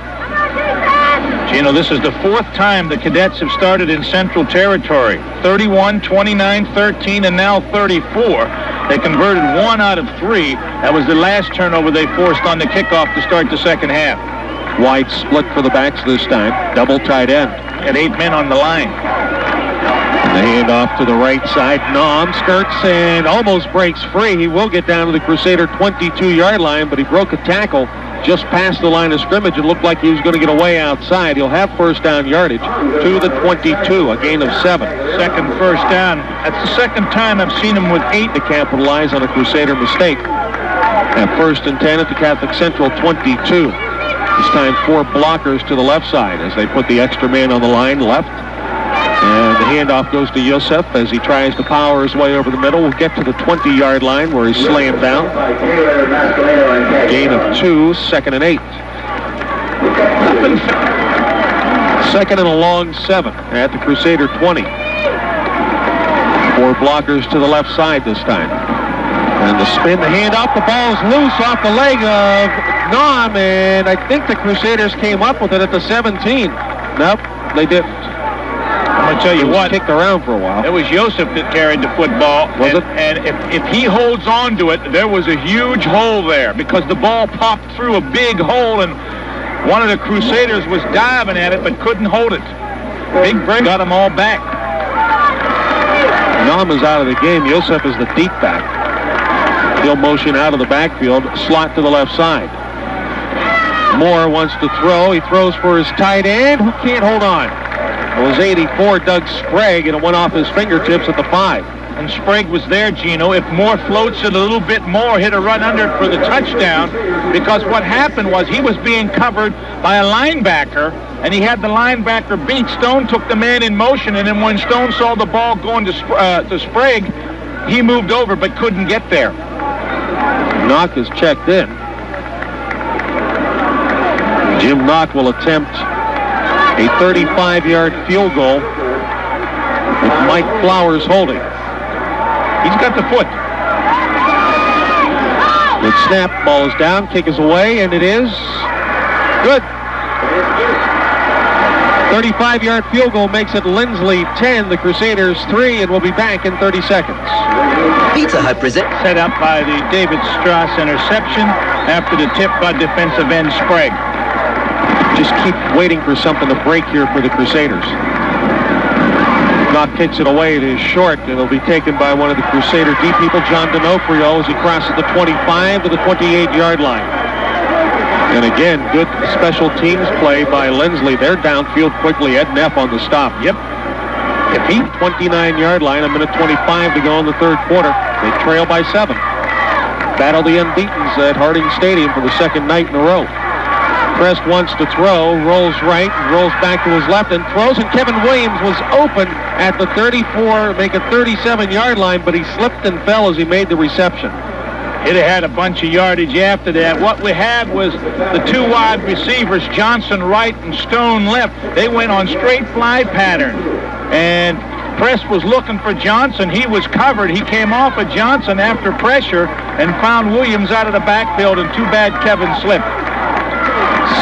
Gino, this is the 4th time the Cadets have started in Central Territory. 31, 29, 13, and now 34. They converted 1 out of 3. That was the last turnover they forced on the kickoff to start the 2nd half. Wide split for the backs this time. Double tight end. Had 8 men on the line. The handoff to the right side. Nom skirts and almost breaks free. He will get down to the Crusader 22-yard line, but he broke a tackle just past the line of scrimmage. It looked like he was going to get away outside. He'll have 1st down yardage to the 22, a gain of 7. 2nd 1st down. That's the 2nd time I've seen him with 8 to capitalize on a Crusader mistake. At 1st and 10 at the Catholic Central 22. This time 4 blockers to the left side as they put the extra man on the line left. And the handoff goes to Yosef as he tries to power his way over the middle. We'll get to the 20-yard line where he's slammed down. Gain of 2, 2nd and 8. 2nd and a long 7 at the Crusader 20. 4 blockers to the left side this time. And the spin, the handoff, the ball's loose off the leg of Nom, and I think the Crusaders came up with it at the 17. Nope, they didn't. I'm going to tell you what. Kicked around for a while. It was Yosef that carried the football. Was it? And if he holds on to it, there was a huge hole there because the ball popped through a big hole, and one of the Crusaders was diving at it but couldn't hold it. Big break got them all back. Nom is out of the game. Yosef is the deep back. He'll motion out of the backfield, slot to the left side. Moore wants to throw. He throws for his tight end, who can't hold on. It was 84, Doug Sprague, and it went off his fingertips at the 5. And Sprague was there, Gino. If Moore floats it a little bit more, hit a run under it for the touchdown, because what happened was he was being covered by a linebacker, and he had the linebacker beat. Stone took the man in motion, and then when Stone saw the ball going to Sprague, he moved over but couldn't get there. Knock is checked in. Jim Knock will attempt a 35-yard field goal with Mike Flowers holding. He's got the foot. Good snap, ball is down, kick is away, and it is good. 35-yard field goal makes it Linsly 10, the Crusaders 3, and we'll be back in 30 seconds. Pizza Hut present. Set up by the David Strauss interception after the tip by defensive end Sprague. Just keep waiting for something to break here for the Crusaders. Knock kicks it away. It is short, and it'll be taken by one of the Crusader D people, John D'Onofrio, as he crosses the 25 to the 28-yard line. And again, good special teams play by Linsly. They're downfield quickly. Ed Neff on the stop. Yep. If he 29-yard line, a minute 25 to go in the third quarter. They trail by 7. Battle the unbeatens at Harding Stadium for the second night in a row. Prest wants to throw, rolls right, rolls back to his left, and throws, and Kevin Williams was open at the 34, make a 37-yard line, but he slipped and fell as he made the reception. It had a bunch of yardage after that. What we had was the 2 wide receivers, Johnson right and Stone left. They went on straight fly pattern, and Prest was looking for Johnson. He was covered. He came off of Johnson after pressure and found Williams out of the backfield, and too bad Kevin slipped.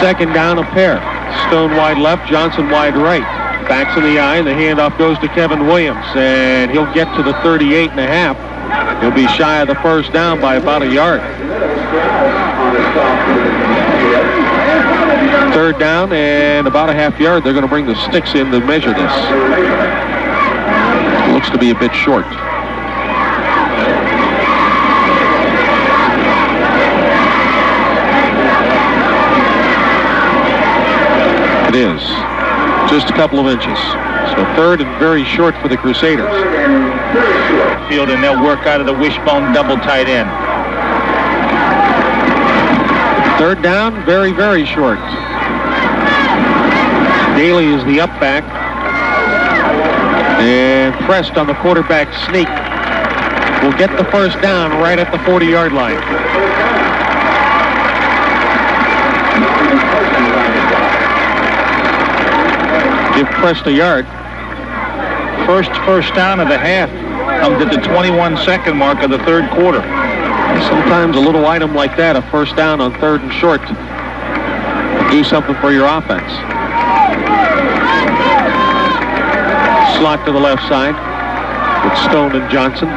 Second down, a pair. Stone wide left, Johnson wide right. Backs in the eye, and the handoff goes to Kevin Williams, and he'll get to the 38.5. He'll be shy of the first down by about a yard. Third down and about a half yard. They're going to bring the sticks in to measure this. Looks to be a bit short. It is. Just a couple of inches. So third and very short for the Crusaders. Field, and they'll work out of the wishbone double tight end. Third down, very, very short. Daly is the up back. And Prest on the quarterback sneak will get the first down right at the 40-yard line. Give Prest a yard. First down of the half comes at the 21-second mark of the third quarter. Sometimes a little item like that, a first down on third and short, will do something for your offense. Slot to the left side with Stone and Johnson.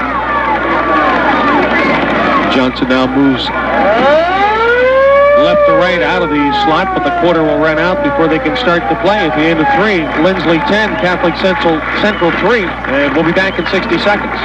Johnson now moves left to right out of the slot, but the quarter will run out before they can start the play at the end of 3. Linsly 10, Catholic Central 3, and we'll be back in 60 seconds.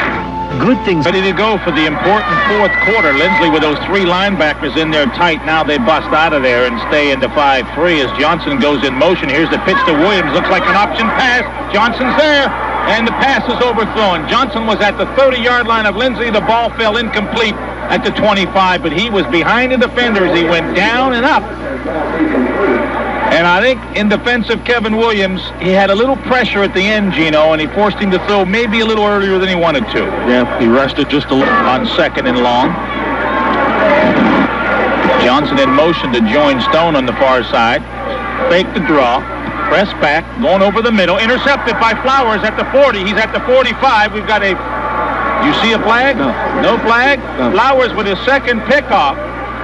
Good things. Ready to go for the important fourth quarter. Linsly with those 3 linebackers in there tight. Now they bust out of there and stay into 5-3 as Johnson goes in motion. Here's the pitch to Williams. Looks like an option pass. Johnson's there, and the pass is overthrown. Johnson was at the 30-yard line of Linsly. The ball fell incomplete at the 25, but he was behind the defenders. He went down and up. And I think in defense of Kevin Williams, he had a little pressure at the end, Gino, and he forced him to throw maybe a little earlier than he wanted to. Yeah, he rested just a little. On 2nd and long. Johnson in motion to join Stone on the far side. Fake the draw. Press back. Going over the middle. Intercepted by Flowers at the 40. He's at the 45. We've got a... You see a flag? No. No flag? No. Flowers with his 2nd pickoff.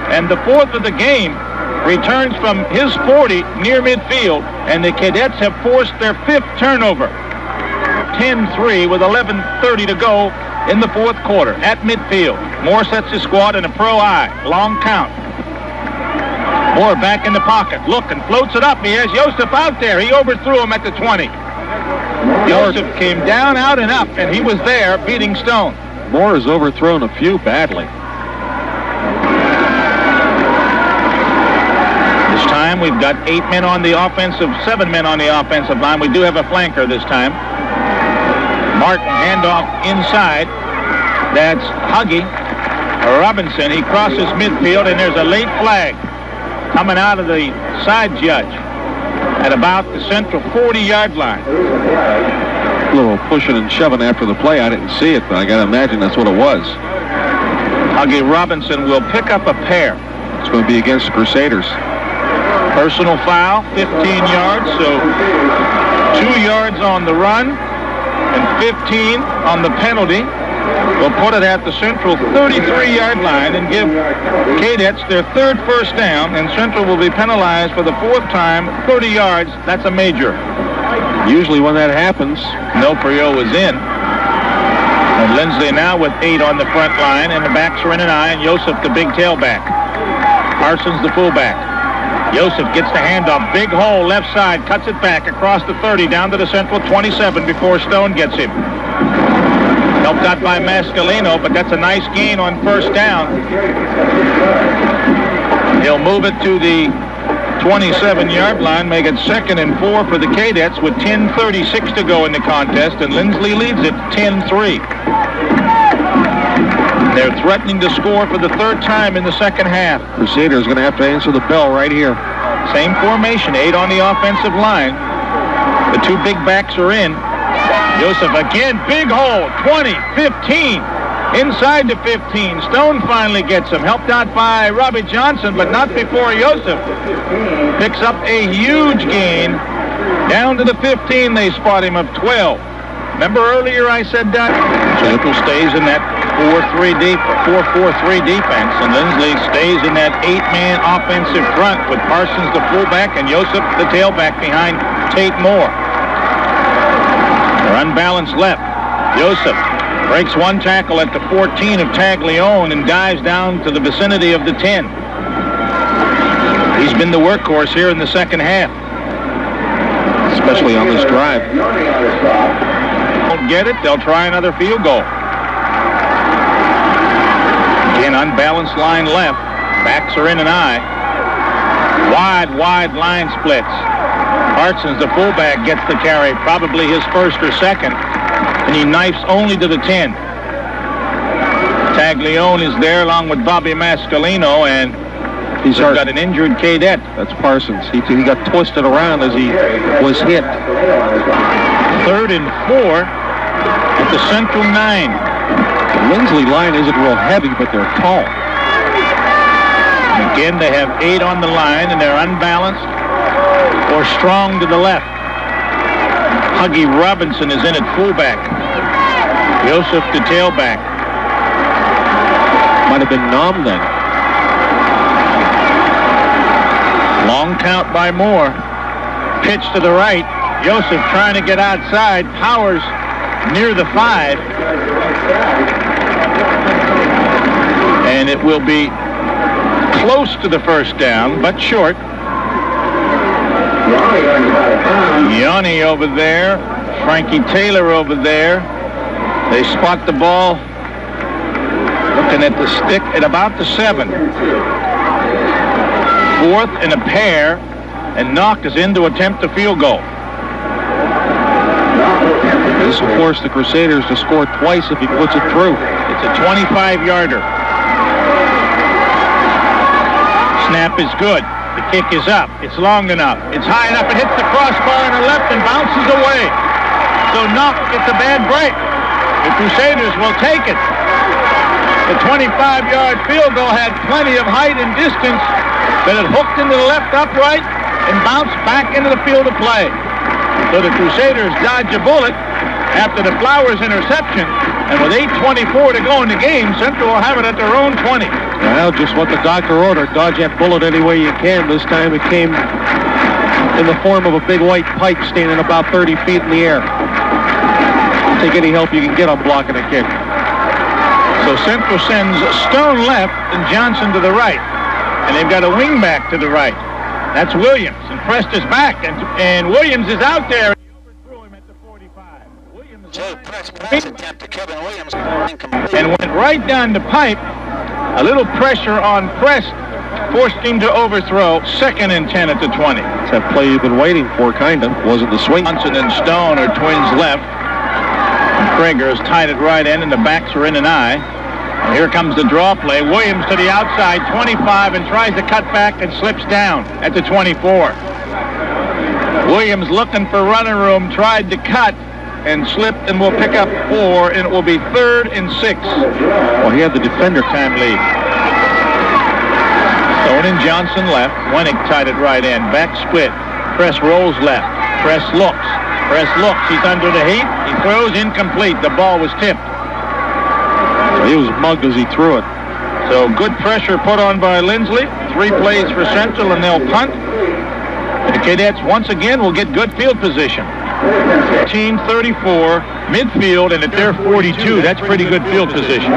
And the 4th of the game returns from his 40 near midfield. And the Cadets have forced their 5th turnover. 10-3 with 11:30 to go in the 4th quarter at midfield. Moore sets his squad in a pro eye. Long count. Moore back in the pocket. Looking, floats it up. He has Joseph out there. He overthrew him at the 20. Joseph came down, out, and up, and he was there beating Stone. Moore has overthrown a few badly. This time we've got 8 men on the offensive, 7 men on the offensive line. We do have a flanker this time. Martin, handoff inside. That's Huggy. Robinson, he crosses midfield, and there's a late flag coming out of the side judge at about the central 40-yard line. A little pushing and shoving after the play. I didn't see it, but I got to imagine that's what it was. Huggy Robinson will pick up a pair. It's going to be against the Crusaders. Personal foul, 15 yards, so 2 yards on the run and 15 on the penalty. We'll put it at the Central 33-yard line and give Cadets their 3rd first down, and Central will be penalized for the 4th time, 30 yards. That's a major. Usually when that happens, Noprio was in. And Linsly now with 8 on the front line, and the backs are in an eye, and Joseph the big tailback. Parsons the fullback. Joseph gets the handoff. Big hole left side, cuts it back across the 30 down to the Central 27 before Stone gets him. Helped out by Mascalino, but that's a nice gain on 1st down. He'll move it to the 27-yard line, make it 2nd and 4 for the Cadets with 10:36 to go in the contest, and Linsly leads it 10-3. They're threatening to score for the 3rd time in the 2nd half. Crusaders going to have to answer the bell right here. Same formation, 8 on the offensive line. The 2 big backs are in. Joseph again, big hole, 20, 15, inside the 15. Stone finally gets him, helped out by Robbie Johnson, but not before Joseph picks up a huge gain. Down to the 15, they spot him of 12. Remember earlier I said that? Central stays in that 4-4-3 defense, and Linsly stays in that 8-man offensive front with Parsons the fullback and Joseph the tailback behind Tate Moore. They're unbalanced left. Joseph breaks 1 tackle at the 14 of Taglione and dives down to the vicinity of the 10. He's been the workhorse here in the 2nd half. Especially on this drive. Won't get it, they'll try another field goal. Again, unbalanced line left. Backs are in an eye. Wide line splits. Parsons, the fullback, gets the carry, probably his 1st or 2nd, and he knifes only to the 10. Taglione is there along with Bobby Mascalino, and he's got an injured Cadet. That's Parsons. He got twisted around as he was hit. 3rd and 4 at the Central 9. The Linsly line isn't real heavy, but they're tall. Again, they have 8 on the line, and they're unbalanced or strong to the left. Huggy Robinson is in at fullback. Joseph the tailback. Might have been Nom then. Long count by Moore. Pitch to the right. Joseph trying to get outside. Powers near the 5. And it will be close to the 1st down, but short. Yanni over there. Frankie Taylor over there. They spot the ball. Looking at the stick at about the 7. 4th and a pair, and Knock is in to attempt a field goal. This will force the Crusaders to score twice if he puts it through. It's a 25-yarder. Snap is good. The Kick is up. It's long enough. It's high enough. It hits the crossbar on the left and bounces away. So Knock gets a bad break. The Crusaders will take it. The 25-yard field goal had plenty of height and distance, but it hooked into the left upright and bounced back into the field of play. So the Crusaders dodge a bullet after the Flowers interception, and with 8:24 to go in the game, Central will have it at their own 20. Well, just what the doctor ordered. Dodge that bullet any way you can. This time it came in the form of a big white pipe standing about 30 feet in the air. Take any help you can get on blocking a kick. So Central sends Stone left and Johnson to the right. And they've got a wing back to the right. That's Williams. And Prest is back. And Williams is out there. He overthrew him at the 45. Williams attempt to Kevin Williams. And went right down the pipe. A little pressure on Prest forced him to overthrow. 2nd and 10 at the 20. It's that play you've been waiting for, kind of. Wasn't the swing. Johnson and Stone are twins left. Prager is tied at right end, and the backs are in an eye. And here comes the draw play. Williams to the outside, 25, and tries to cut back and slips down at the 24. Williams looking for running room, tried to cut and slipped, and will pick up 4, and it will be 3rd and 6. Well, he had the defender time lead. Stone and Johnson left. Winnick tied at right end. Back split. Press rolls left. Press looks. Press looks. He's under the heat. He throws incomplete. The ball was tipped. He was mugged as he threw it. So good pressure put on by Linsly. 3 plays for Central, and they'll punt. The Cadets once again will get good field position. 15-34, midfield, and at their 42. That's pretty good field position.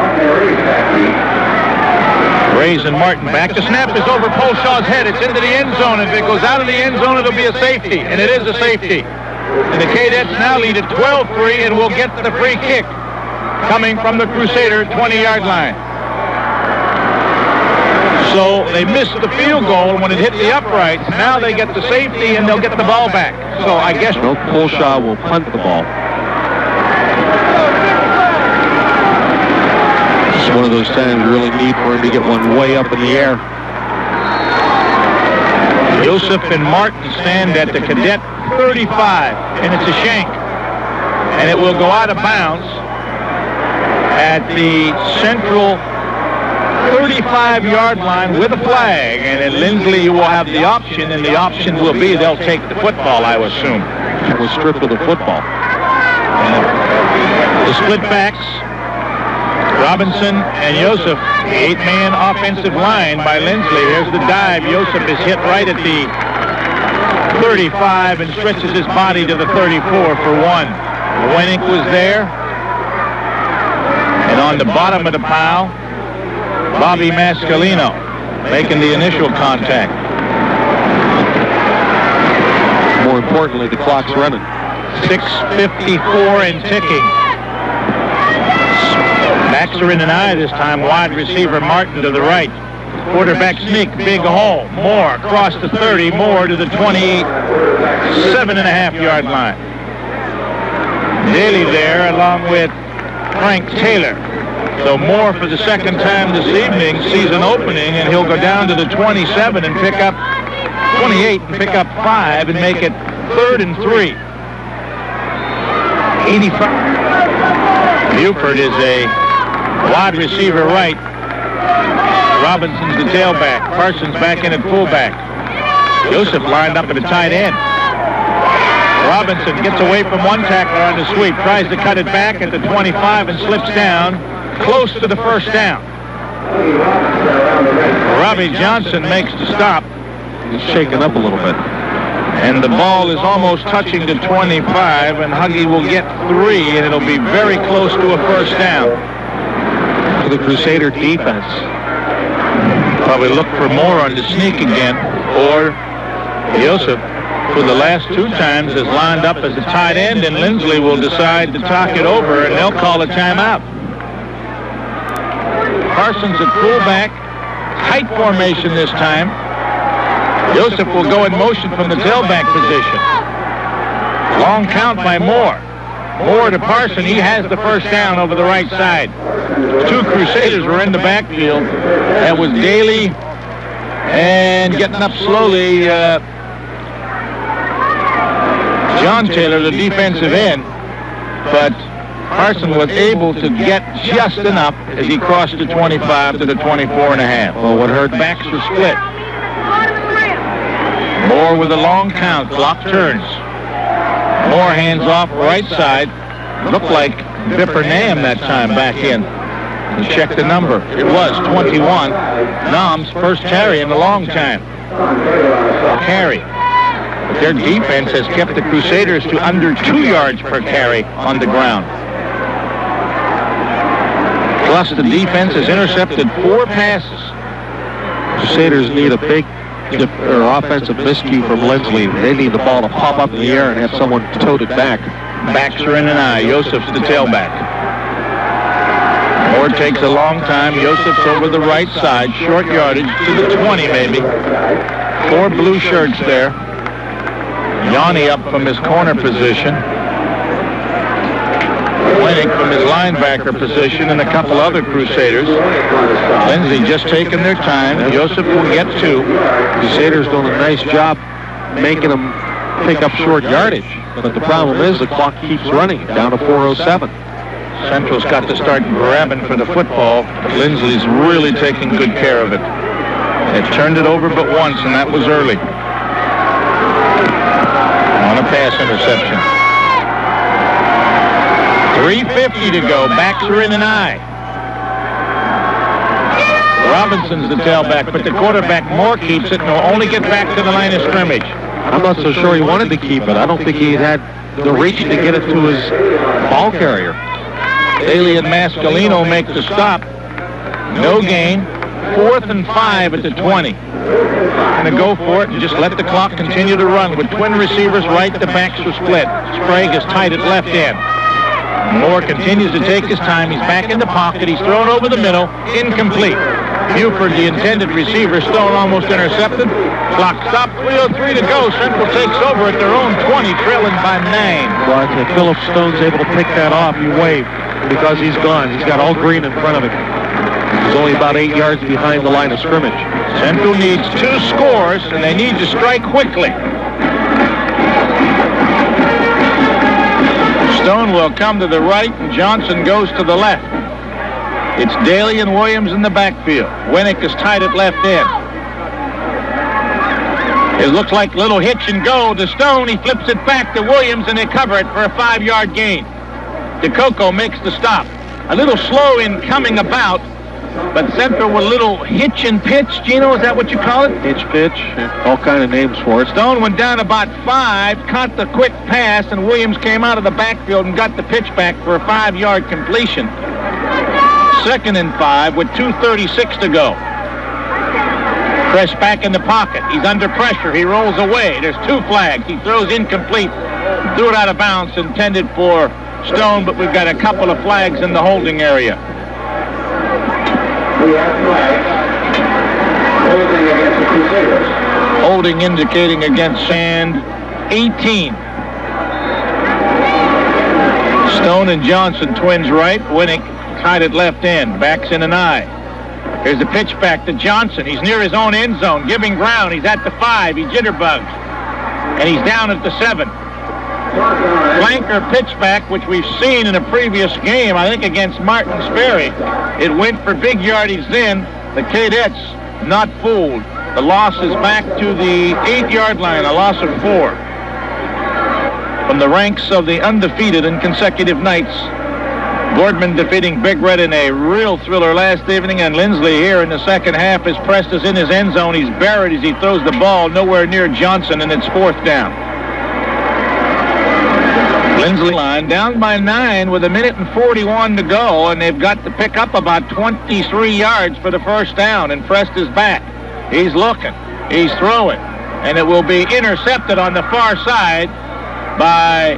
Rays and Martin back. The snap is over Polshaw's head. It's into the end zone. If it goes out of the end zone, it'll be a safety, and it is a safety. And the Cadets now lead at 12-3 and will get the free kick coming from the Crusader 20-yard line. So they missed the field goal when it hit the uprights. Now they get the safety and they'll get the ball back. So I guess Polshaw will punt the ball. It's one of those times you really need for him to get one way up in the air. Joseph and Martin stand at the Cadet 35, and it's a shank. And it will go out of bounds at the Central 35-yard line with a flag. And at Linsly, you will have the option, and the option will be they'll take the football, I would assume. It was stripped of the football. And the split backs, Robinson and Joseph, the 8-man offensive line by Linsly. Here's the dive. Joseph is hit right at the 35 and stretches his body to the 34 for 1. Winnick was there. And on the bottom of the pile, Bobby Mascalino making the initial contact. More importantly, the clock's running. 6:54 and ticking. Backs are in an eye this time. Wide receiver Martin to the right. Quarterback sneak, big hole. Moore across the 30. Moore to the 27.5-yard line. Daly there along with Frank Taylor. So Moore for the second time this evening sees an opening, and he'll go down to the 27 and pick up 28 and pick up 5 and make it 3rd and 3. 85. Buford is a wide receiver right. Robinson's the tailback. Parsons back in at fullback. Joseph lined up at a tight end. Robinson gets away from one tackler on the sweep, tries to cut it back at the 25 and slips down close to the first down. Robbie Johnson makes the stop. He's shaken up a little bit. And the ball is almost touching the 25, and Huggy will get 3, and it'll be very close to a first down. For the Crusader defense. Probably look for Moore on the sneak again, or Joseph, for the last 2 times, is lined up as a tight end, and Linsly will decide to talk it over, and they'll call a timeout. Parsons at fullback, tight formation this time. Joseph will go in motion from the tailback position. Long count by Moore. Moore to Parson. He has the first down over the right side. 2 Crusaders were in the backfield. That was Daly And getting up slowly, John Taylor, the defensive end, but Carson was able to get just enough as he crossed the 25 to the 24.5. Well, what hurt backs were split. Moore with a long count. Clock turns. Moore hands off right side. Looked like Bipper Nam that time back in. And check the number. It was 21. Nam's first carry in a long time. Carry. But their defense has kept the Crusaders to under 2 yards per carry on the ground. Plus, the defense has intercepted 4 passes. Crusaders need a big offensive miscue from Linsly. They need the ball to pop up in the air and have someone tote it back. Backs are in an eye. Yosef's the tailback. Moore takes a long time. Yosef's over the right side. Short yardage to the 20 maybe. 4 blue shirts there. Yanni up from his corner position. Winnick from his linebacker position and a couple other Crusaders. Linsly just taking their time. Joseph will get 2. Crusaders doing a nice job making them pick up short yardage. But the problem is the clock keeps running down to 4:07. Central's got to start grabbing for the football. Linsly's really taking good care of it. They've turned it over but once, and that was early. On a pass interception. 3:50 to go. Backs are in an eye. Robinson's the tailback, but the quarterback Moore keeps it and will only get back to the line of scrimmage. I'm not so sure he wanted to keep it. I don't think he had the reach to get it to his ball carrier. Daly and Mascalino make the stop. No gain. 4th and 5 at the 20. Going to go for it and just let the clock continue to run. With twin receivers right, the backs are split. Sprague is tight at left end. Moore continues to take his time. He's back in the pocket. He's thrown over the middle. Incomplete. Buford, the intended receiver, Stone almost intercepted. Clock stopped. 3:03 to go. Central takes over at their own 20, trailing by 9. Well, if Philip Stone's able to pick that off, you wave because he's gone. He's got all green in front of him. He's only about 8 yards behind the line of scrimmage. Central needs 2 scores, and they need to strike quickly. Stone will come to the right, and Johnson goes to the left. It's Daly and Williams in the backfield. Winnick is tight at left end. It looks like a little hitch and go to Stone. He flips it back to Williams, and they cover it for a 5-yard gain. DeCoco makes the stop. A little slow in coming about, but Central with a little hitch and pitch. Gino, is that what you call it? Hitch, pitch, all kind of names for it. Stone went down about 5, caught the quick pass, and Williams came out of the backfield and got the pitch back for a 5-yard completion. 2nd and 5 with 2:36 to go. Chris back in the pocket. He's under pressure. He rolls away. There's 2 flags. He throws incomplete. Threw it out of bounds, intended for Stone, but we've got a couple of flags in the holding area. Holding indicating against Sand 18. Stone and Johnson, twins right. Winnick tied at left end. Backs in an eye. Here's a pitch back to Johnson. He's near his own end zone, giving ground. He's at the 5. He jitterbugs. And he's down at the 7. Flanker pitch back, which we've seen in a previous game, I think against Martin Sperry. It went for big yardage then. The Cadets not fooled. The loss is back to the 8-yard line, a loss of 4. From the ranks of the undefeated in consecutive nights, Boardman defeating Big Red in a real thriller last evening, and Linsly here in the second half is pressed as in his end zone. He's buried as he throws the ball nowhere near Johnson, and it's 4th down. Linsly line down by 9 with 1:41 to go, and they've got to pick up about 23 yards for the first down, and Prest is back. He's looking. He's throwing. And it will be intercepted on the far side by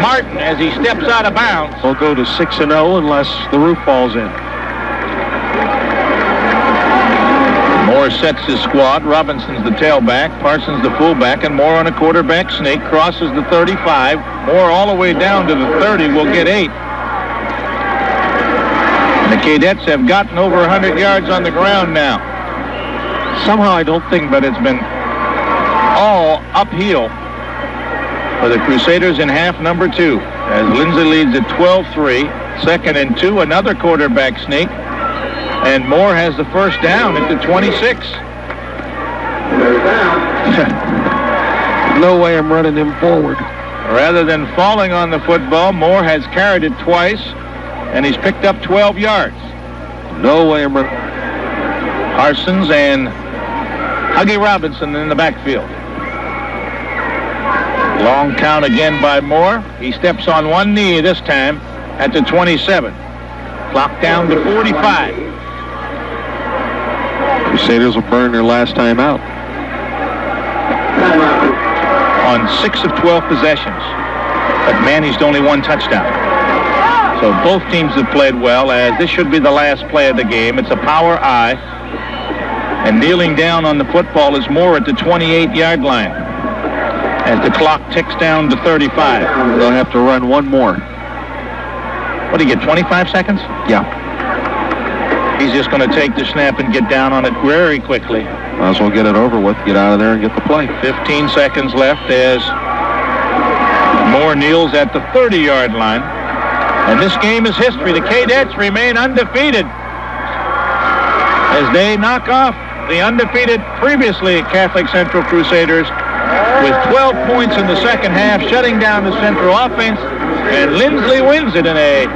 Martin as he steps out of bounds. We'll go to 6-0 unless the roof falls in. Moore sets his squad. Robinson's the tailback. Parsons the fullback, and Moore on a quarterback sneak. Crosses the 35. Moore all the way down to the 30 will get 8. And the Cadets have gotten over 100 yards on the ground now. Somehow I don't think, but it's been all uphill for the Crusaders in half number 2. As Linsly leads at 12-3. 2nd and 2, another quarterback sneak. And Moore has the first down at the 26. No way I'm running him forward. Rather than falling on the football, Moore has carried it twice, and he's picked up 12 yards. No way I'm running. Parsons and Huggy Robinson in the backfield. Long count again by Moore. He steps on one knee this time at the 27. Clock down to 45. Crusaders will burn their last time out. On 6 of 12 possessions, but managed only 1 touchdown. So both teams have played well, as this should be the last play of the game. It's a power I, and kneeling down on the football is Moore at the 28-yard line as the clock ticks down to 35. They'll have to run one more. What do you get, 25 seconds? Yeah. He's just going to take the snap and get down on it very quickly. Might as well get it over with, get out of there and get the play. 15 seconds left as Moore kneels at the 30-yard line. And this game is history. The Cadets remain undefeated as they knock off the undefeated previously Catholic Central Crusaders with 12 points in the second half, shutting down the Central offense. And Linsly wins it in a